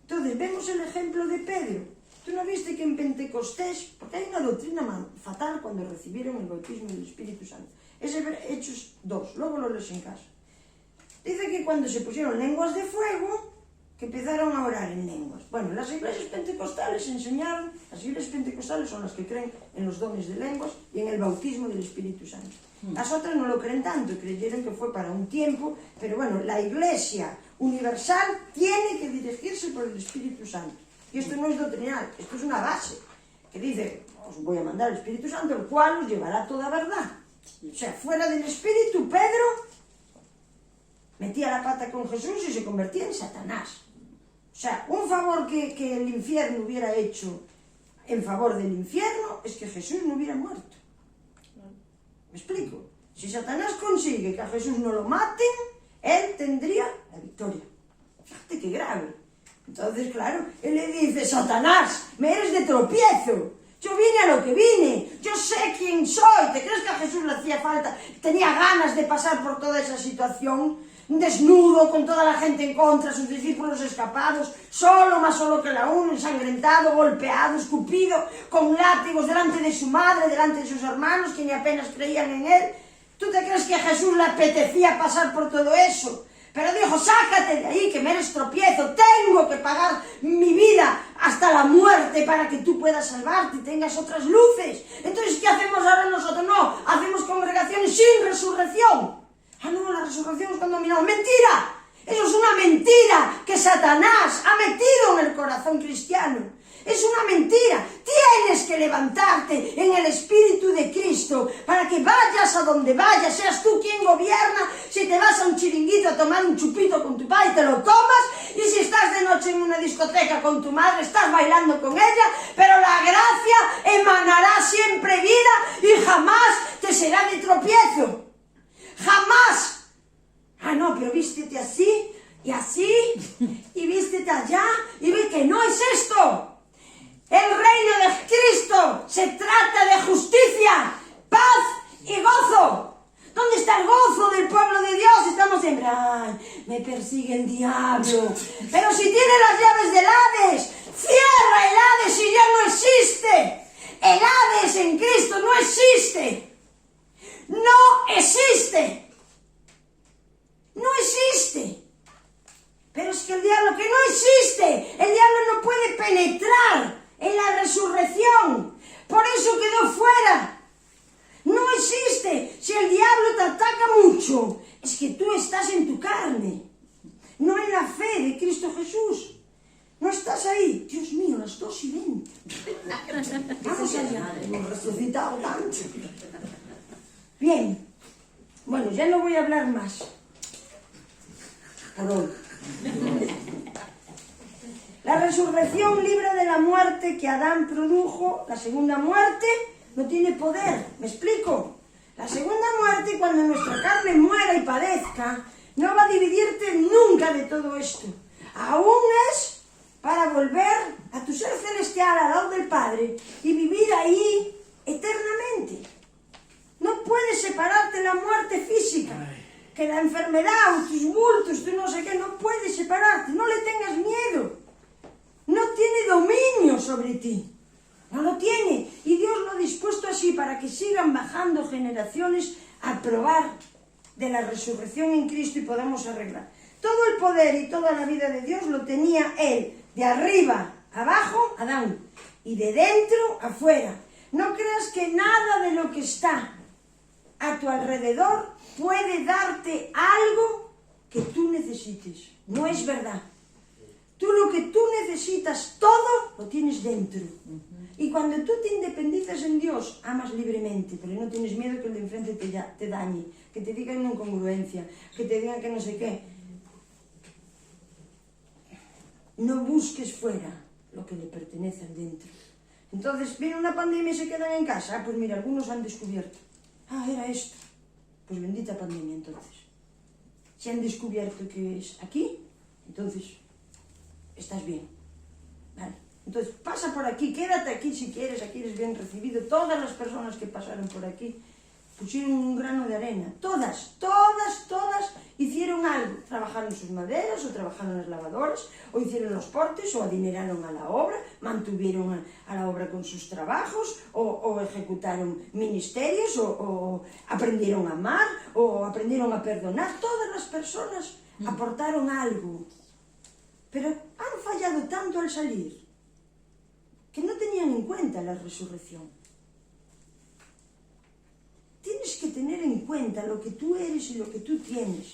Entonces, vemos el ejemplo de Pedro. ¿Tú no viste que en Pentecostés, porque hay una doctrina fatal cuando recibieron el bautismo del Espíritu Santo? Es Hechos 2, luego lo lees en casa. Dice que cuando se pusieron lenguas de fuego, que empezaron a orar en lenguas. Bueno, las iglesias pentecostales enseñaron, las iglesias pentecostales son las que creen en los dones de lenguas y en el bautismo del Espíritu Santo. Las otras no lo creen tanto, creyeron que fue para un tiempo, pero bueno, la Iglesia universal tiene que dirigirse por el Espíritu Santo. Y esto no es doctrinal, esto es una base, que dice, os voy a mandar el Espíritu Santo, el cual os llevará toda verdad. O sea, fuera del Espíritu, Pedro metía la pata con Jesús y se convertía en Satanás. O sea, un favor que el infierno hubiera hecho en favor del infierno es que Jesús no hubiera muerto. ¿Me explico? Si Satanás consigue que a Jesús no lo maten, él tendría la victoria. Fíjate qué grave. Entonces, claro, él le dice, Satanás, me eres de tropiezo. Yo vine a lo que vine. Yo sé quién soy. ¿Te crees que a Jesús le hacía falta? Tenía ganas de pasar por toda esa situación. desnudo, con toda la gente en contra, sus discípulos escapados, solo, más solo que la uno, ensangrentado, golpeado, escupido, con látigos delante de su madre, delante de sus hermanos, que ni apenas creían en él. ¿Tú te crees que a Jesús le apetecía pasar por todo eso? Pero dijo, sácate de ahí, que me eres tropiezo, tengo que pagar mi vida hasta la muerte para que tú puedas salvarte y tengas otras luces. Entonces, ¿qué hacemos ahora nosotros? No, hacemos congregaciones sin resurrección. Ah, no, la resurrección es cuando miramos. ¡Mentira! Eso es una mentira que Satanás ha metido en el corazón cristiano. Es una mentira. Tienes que levantarte en el Espíritu de Cristo para que vayas a donde vayas, seas tú quien gobierna. Si te vas a un chiringuito a tomar un chupito con tu padre, te lo tomas. Y si estás de noche en una discoteca con tu madre, estás bailando con ella. Pero la gracia emanará siempre vida y jamás te será de tropiezo. ¡Jamás! Ah, no, pero vístete así y así y vístete allá y ve que no es esto. El reino de Cristo se trata de justicia, paz y gozo. ¿Dónde está el gozo del pueblo de Dios? Estamos siempre, ay, me persigue el diablo. Pero si tiene las llaves del Hades, cierra el Hades y ya no existe. El Hades en Cristo no existe. No existe. No existe. Pero es que el diablo, que no existe. El diablo no puede penetrar en la resurrección. Por eso quedó fuera. No existe. Si el diablo te ataca mucho, es que tú estás en tu carne, no en la fe de Cristo Jesús. No estás ahí. Dios mío, las 2:20. Vamos allá. Hemos resucitado tanto. Bien. Bueno, ya no voy a hablar más por hoy. La resurrección libra de la muerte que Adán produjo. La segunda muerte no tiene poder. ¿Me explico? La segunda muerte, cuando nuestra carne muera y padezca, no va a dividirte nunca de todo esto. Aún es para volver a tu ser celestial, al lado del Padre, y vivir ahí eternamente. No puedes separarte la muerte física, que la enfermedad o tus bultos, tú no sé qué, no puedes separarte. No le tengas miedo. No tiene dominio sobre ti. No lo tiene. Y Dios lo ha dispuesto así para que sigan bajando generaciones a probar de la resurrección en Cristo y podamos arreglar. Todo el poder y toda la vida de Dios lo tenía Él. De arriba abajo, Adán. Y de dentro afuera. No creas que nada de lo que está a tu alrededor puede darte algo que tú necesites. No es verdad. Tú lo que tú necesitas, todo lo tienes dentro. Y cuando tú te independizas en Dios, amas libremente, pero no tienes miedo que el de enfrente te dañe, que te digan una incongruencia, que te digan que no sé qué. No busques fuera lo que le pertenece al dentro. Entonces, viene una pandemia y se quedan en casa. Ah, pues mira, algunos han descubierto. Ah, era esto. Pues bendita pandemia, entonces. Si han descubierto que es aquí, entonces estás bien. Vale. Entonces, pasa por aquí, quédate aquí si quieres, aquí eres bien recibido. Todas las personas que pasaron por aquí pusieron un grano de arena. Todas hicieron algo. Trabajaron sus maderas, o trabajaron las lavadoras, o hicieron los portes, o adineraron a la obra, mantuvieron a la obra con sus trabajos, o ejecutaron ministerios, o aprendieron a amar, o aprendieron a perdonar. Todas las personas aportaron algo. Pero han fallado tanto al salir que no tenían en cuenta la resurrección. Tienes que tener en cuenta lo que tú eres y lo que tú tienes.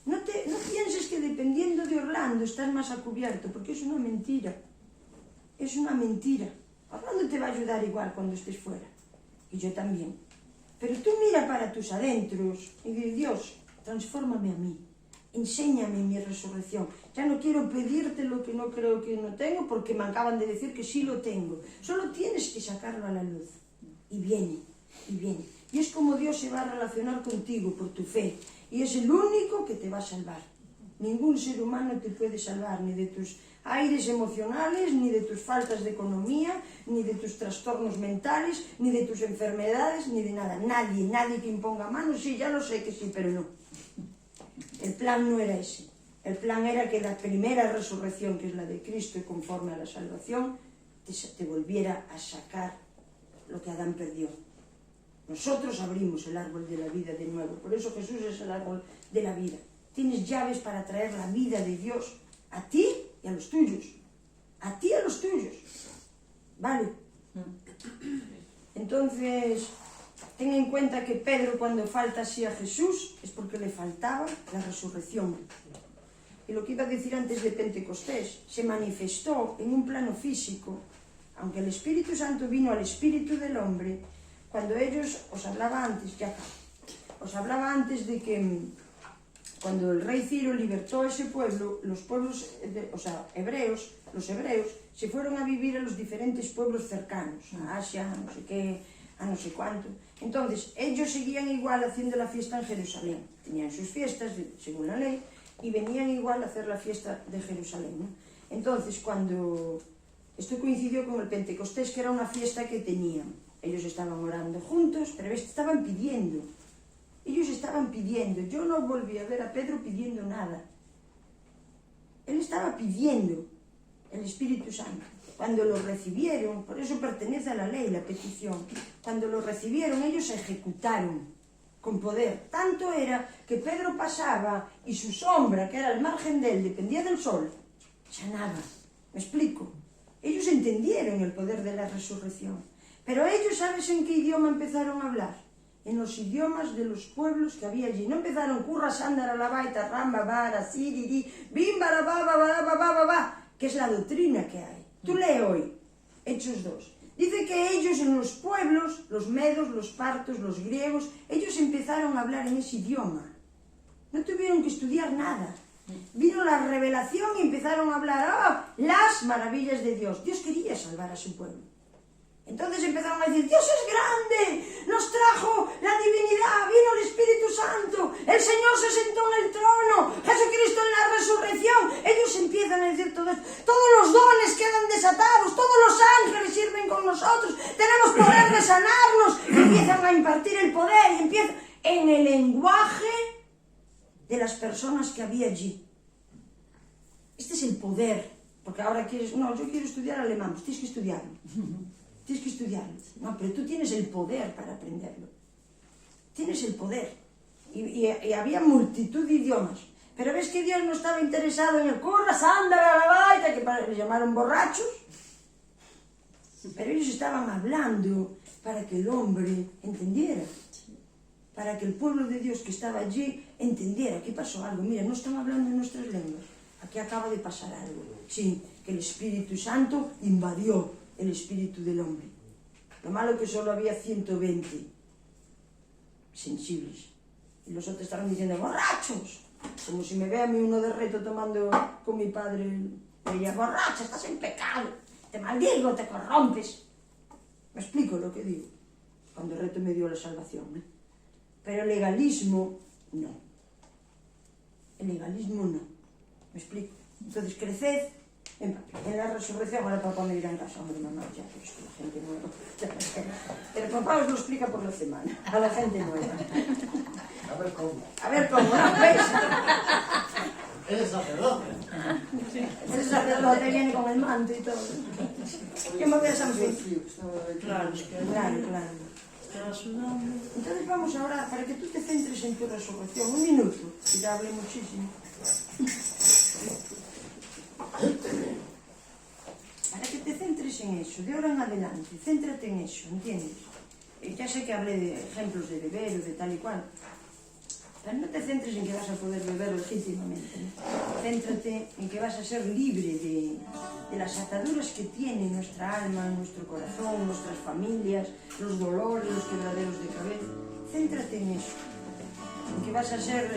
No pienses que dependiendo de Orlando estás más a cubierto, porque es una mentira. Es una mentira. Orlando te va a ayudar igual cuando estés fuera. Y yo también. Pero tú mira para tus adentros y di, Dios, transfórmame a mí. Enséñame mi resurrección. Ya no quiero pedirte lo que no creo que no tengo, porque me acaban de decir que sí lo tengo. Solo tienes que sacarlo a la luz. Y viene, y viene. Y es como Dios se va a relacionar contigo por tu fe. Y es el único que te va a salvar. Ningún ser humano te puede salvar, ni de tus aires emocionales, ni de tus faltas de economía, ni de tus trastornos mentales, ni de tus enfermedades, ni de nada. Nadie que imponga manos, sí, ya lo sé que sí, pero no. El plan no era ese. El plan era que la primera resurrección, que es la de Cristo y conforme a la salvación, te volviera a sacar lo que Adán perdió. Nosotros abrimos el árbol de la vida de nuevo. Por eso Jesús es el árbol de la vida. Tienes llaves para traer la vida de Dios a ti y a los tuyos. A ti y a los tuyos. ¿Vale? Entonces, ten en cuenta que Pedro, cuando falta así a Jesús, es porque le faltaba la resurrección. Y lo que iba a decir antes de Pentecostés, se manifestó en un plano físico, aunque el Espíritu Santo vino al espíritu del hombre, cuando ellos, os hablaba antes de que cuando el rey Ciro libertó a ese pueblo, los pueblos, hebreos, los hebreos, se fueron a vivir a los diferentes pueblos cercanos, a Asia, a no sé qué, a no sé cuánto. Entonces, ellos seguían igual haciendo la fiesta en Jerusalén. Tenían sus fiestas, según la ley, y venían igual a hacer la fiesta de Jerusalén, ¿no? Entonces, cuando esto coincidió con el Pentecostés, que era una fiesta que tenían, ellos estaban orando juntos, pero estaban pidiendo. Ellos estaban pidiendo. Yo no volví a ver a Pedro pidiendo nada. Él estaba pidiendo el Espíritu Santo. Cuando lo recibieron, por eso pertenece a la ley, la petición. Cuando lo recibieron, ellos ejecutaron con poder. Tanto era que Pedro pasaba y su sombra, que era al margen de él, dependía del sol, sanaba. ¿Me explico? Ellos entendieron el poder de la resurrección. Pero ellos, ¿sabes en qué idioma empezaron a hablar? En los idiomas de los pueblos que había allí. No empezaron curra, sándara, la baita, ramba, vara, siriri, bimbara, ba, que es la doctrina que hay. Tú lee hoy, Hechos 2. Dice que ellos en los pueblos, los medos, los partos, los griegos, ellos empezaron a hablar en ese idioma. No tuvieron que estudiar nada. Vino la revelación y empezaron a hablar las maravillas de Dios. Dios quería salvar a su pueblo. Entonces empezaron a decir, Dios es grande, nos trajo la divinidad, vino el Espíritu Santo, el Señor se sentó en el trono, Jesucristo en la resurrección. Ellos empiezan a decir todo esto. Todos los dones quedan desatados, todos los ángeles sirven con nosotros, tenemos poder de sanarnos. Empiezan a impartir el poder y empiezan en el lenguaje de las personas que había allí. Este es el poder, porque ahora quieres, no, yo quiero estudiar alemán, pues tienes que estudiarlo. Tienes que estudiarlo. No, pero tú tienes el poder para aprenderlo. Tienes el poder. Y había multitud de idiomas. Pero ves que Dios no estaba interesado en el curra, sándara, la baita, que le llamaron borrachos. Pero ellos estaban hablando para que el hombre entendiera. Para que el pueblo de Dios que estaba allí entendiera. ¿Qué pasó? Algo. Mira, no están hablando en nuestras lenguas. Aquí acaba de pasar algo. Sí, que el Espíritu Santo invadió el espíritu del hombre. Lo malo que solo había 120 sensibles. Y los otros estaban diciendo, ¡borrachos! Como si me ve a mí uno de reto tomando con mi padre. Me diría, ¡borracha, estás en pecado! Te maldigo, te corrompes. Me explico lo que digo. Cuando reto me dio la salvación, ¿eh? Pero el legalismo, no. El legalismo, no. ¿Me explico? Entonces, creced en la resurrección. Ahora papá me dirá en casa, hombre, mamá, ya, pero es que la gente nueva. Pero papá os lo explica por la semana, a la gente nueva. A ver cómo. A ver cómo, ¿no? ¿Veis? Eres sacerdote. Ese sacerdote viene con el manto y todo. ¿Qué me ves, San Fe? Claro, Claro. estaba sudando. Entonces vamos ahora, para que tú te centres en tu resurrección, un minuto, que ya hablé muchísimo. Para que te centres en eso, de ahora en adelante, céntrate en eso, ¿entiendes? Ya sé que hablé de ejemplos de beber o de tal y cual, pero no te centres en que vas a poder beber legítimamente, ¿no? Céntrate en que vas a ser libre de las ataduras que tiene nuestra alma, nuestro corazón, nuestras familias, los dolores, los quebraderos de cabeza. Céntrate en eso, en que vas a ser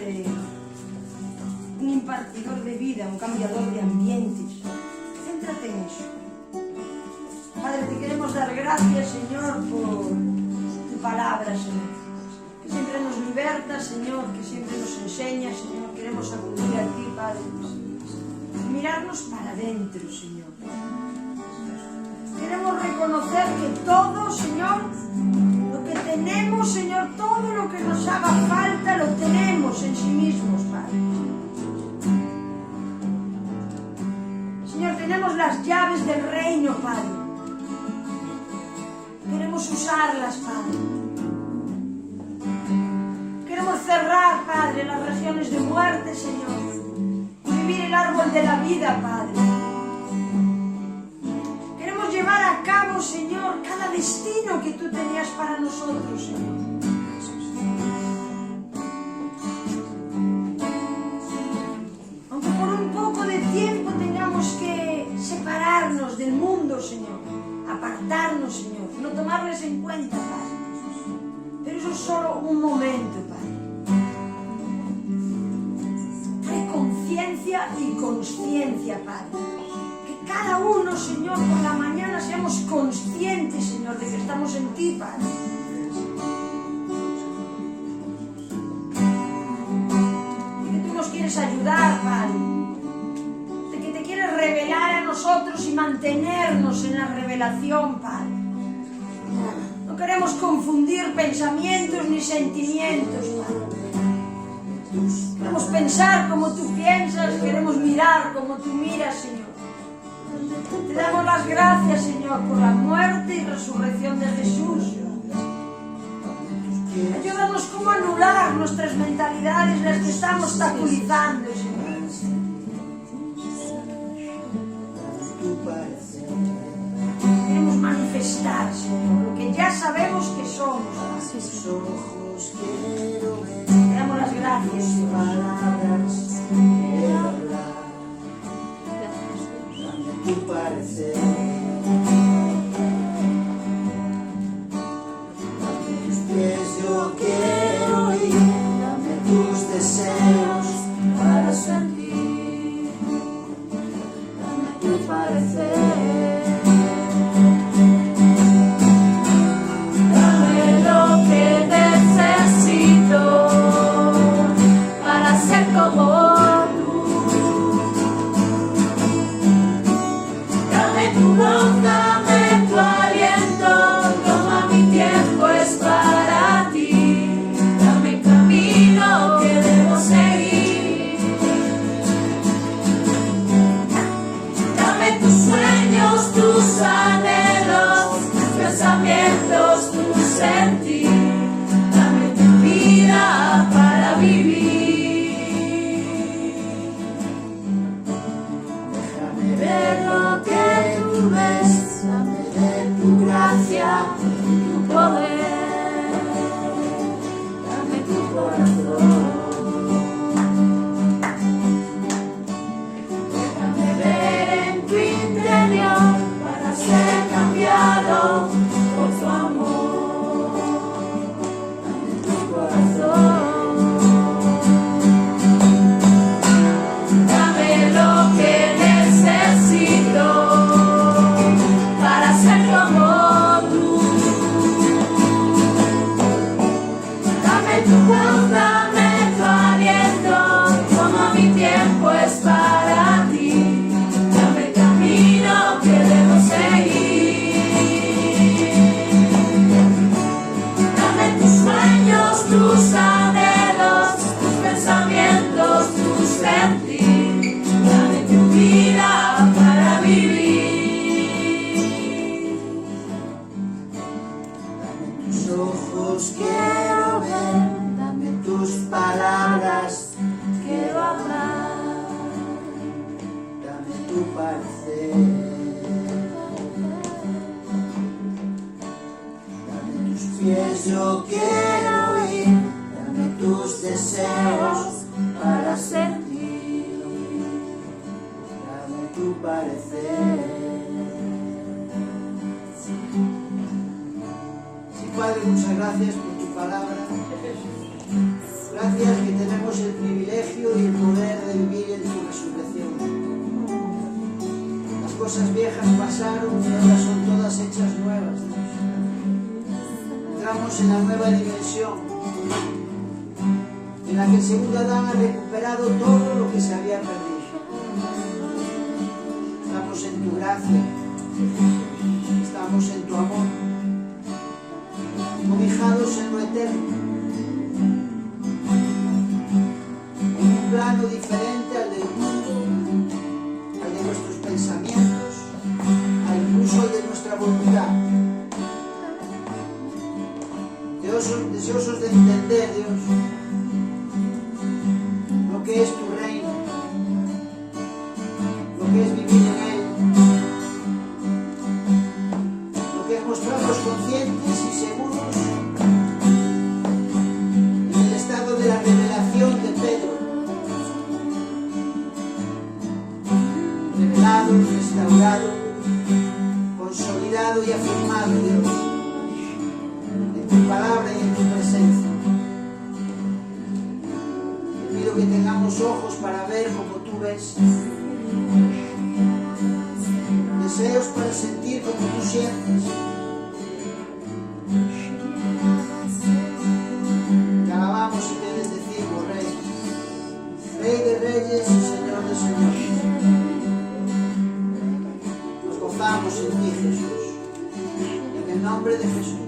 un impartidor de vida, un cambiador de ambientes. Céntrate en eso. Padre, te queremos dar gracias, Señor, por tu palabra, Señor. Que siempre nos liberta, Señor, que siempre nos enseña, Señor. Queremos acudir a ti, Padre. Y mirarnos para adentro, Señor. Queremos reconocer que todo, Señor, lo que tenemos, Señor, todo lo que nos haga falta, lo tenemos en sí mismos, Padre. Padre. Queremos usarlas, Padre. Queremos cerrar, Padre, las regiones de muerte, Señor, y vivir el árbol de la vida, Padre. Queremos llevar a cabo, Señor, cada destino que tú tenías para nosotros, Señor. Aunque por un poco de tiempo tengamos que separarnos del mundo, Señor, apartarnos, Señor, no tomarles en cuenta, Padre. Pero eso es solo un momento, Padre. Trae conciencia y consciencia, Padre. Que cada uno, Señor, por la mañana seamos conscientes, Señor, de que estamos en ti, Padre. De que tú nos quieres ayudar, Padre. De que te quieres revelar a nosotros y mantenernos en la revelación, Padre. No queremos confundir pensamientos ni sentimientos, Padre. Queremos pensar como tú piensas, queremos mirar como tú miras, Señor. Te damos las gracias, Señor, por la muerte y resurrección de Jesús. Ayúdanos cómo anular nuestras mentalidades, las que estamos obstaculizando, Señor. Queremos manifestar, Señor, lo que ya sabemos que somos. Te damos las gracias, Señor. Yo quiero ir, dame tus deseos para sentir, dame tu parecer, dame lo que necesito para ser como tú, dame tu voz, dame tu aliento, toma mi tiempo, es para ti, dame camino que debo seguir, dame tus sueños, tus anhelos, tus pensamientos, tu sentir, dame tu vida para vivir, déjame ver lo que tú ves, dame de tu gracia, tu poder, dame tu corazón, déjame ver en tu interior para ser cambiado por tu amor, dame tu corazón, dame lo que necesito para ser como tú. Dame tu voz, dame tu aliento, como mi tiempo es para ti, dame el camino que debo seguir, dame tus sueños, tus anhelos, tus pensamientos, tu sentir, dame tu vida para vivir, dame tus ojos, quiero ver, dame tus palabras, quiero hablar, dame tu parecer, dame tus pies, yo quiero ir, dame tus deseos para sentir, dame tu parecer. Sí, Padre, muchas gracias por tu palabra. Gracias que tenemos el privilegio y el poder de vivir en tu resurrección. Las cosas viejas pasaron y ahora son todas hechas nuevas. Entramos en la nueva dimensión, en la que el segundo Adán ha recuperado todo lo que se había perdido. Estamos en tu gracia, estamos en tu amor, cobijados en lo eterno, en un plano diferente al del mundo, al de nuestros pensamientos, al incluso deseosos de entender, Dios, lo que es tu reino, lo que es vivir en él, lo que es mostrarnos conscientes y seguros en el estado de la revelación de Pedro, revelado, restaurado, consolidado y afirmado, Dios, en tu palabra y en tu presencia. Te pido que tengamos ojos para ver como tú ves, deseos para sentir como tú sientes. Te alabamos y te bendecimos, Rey, Rey de reyes y Señor de señores. Nos gozamos en ti, Jesús, en el nombre de Jesús.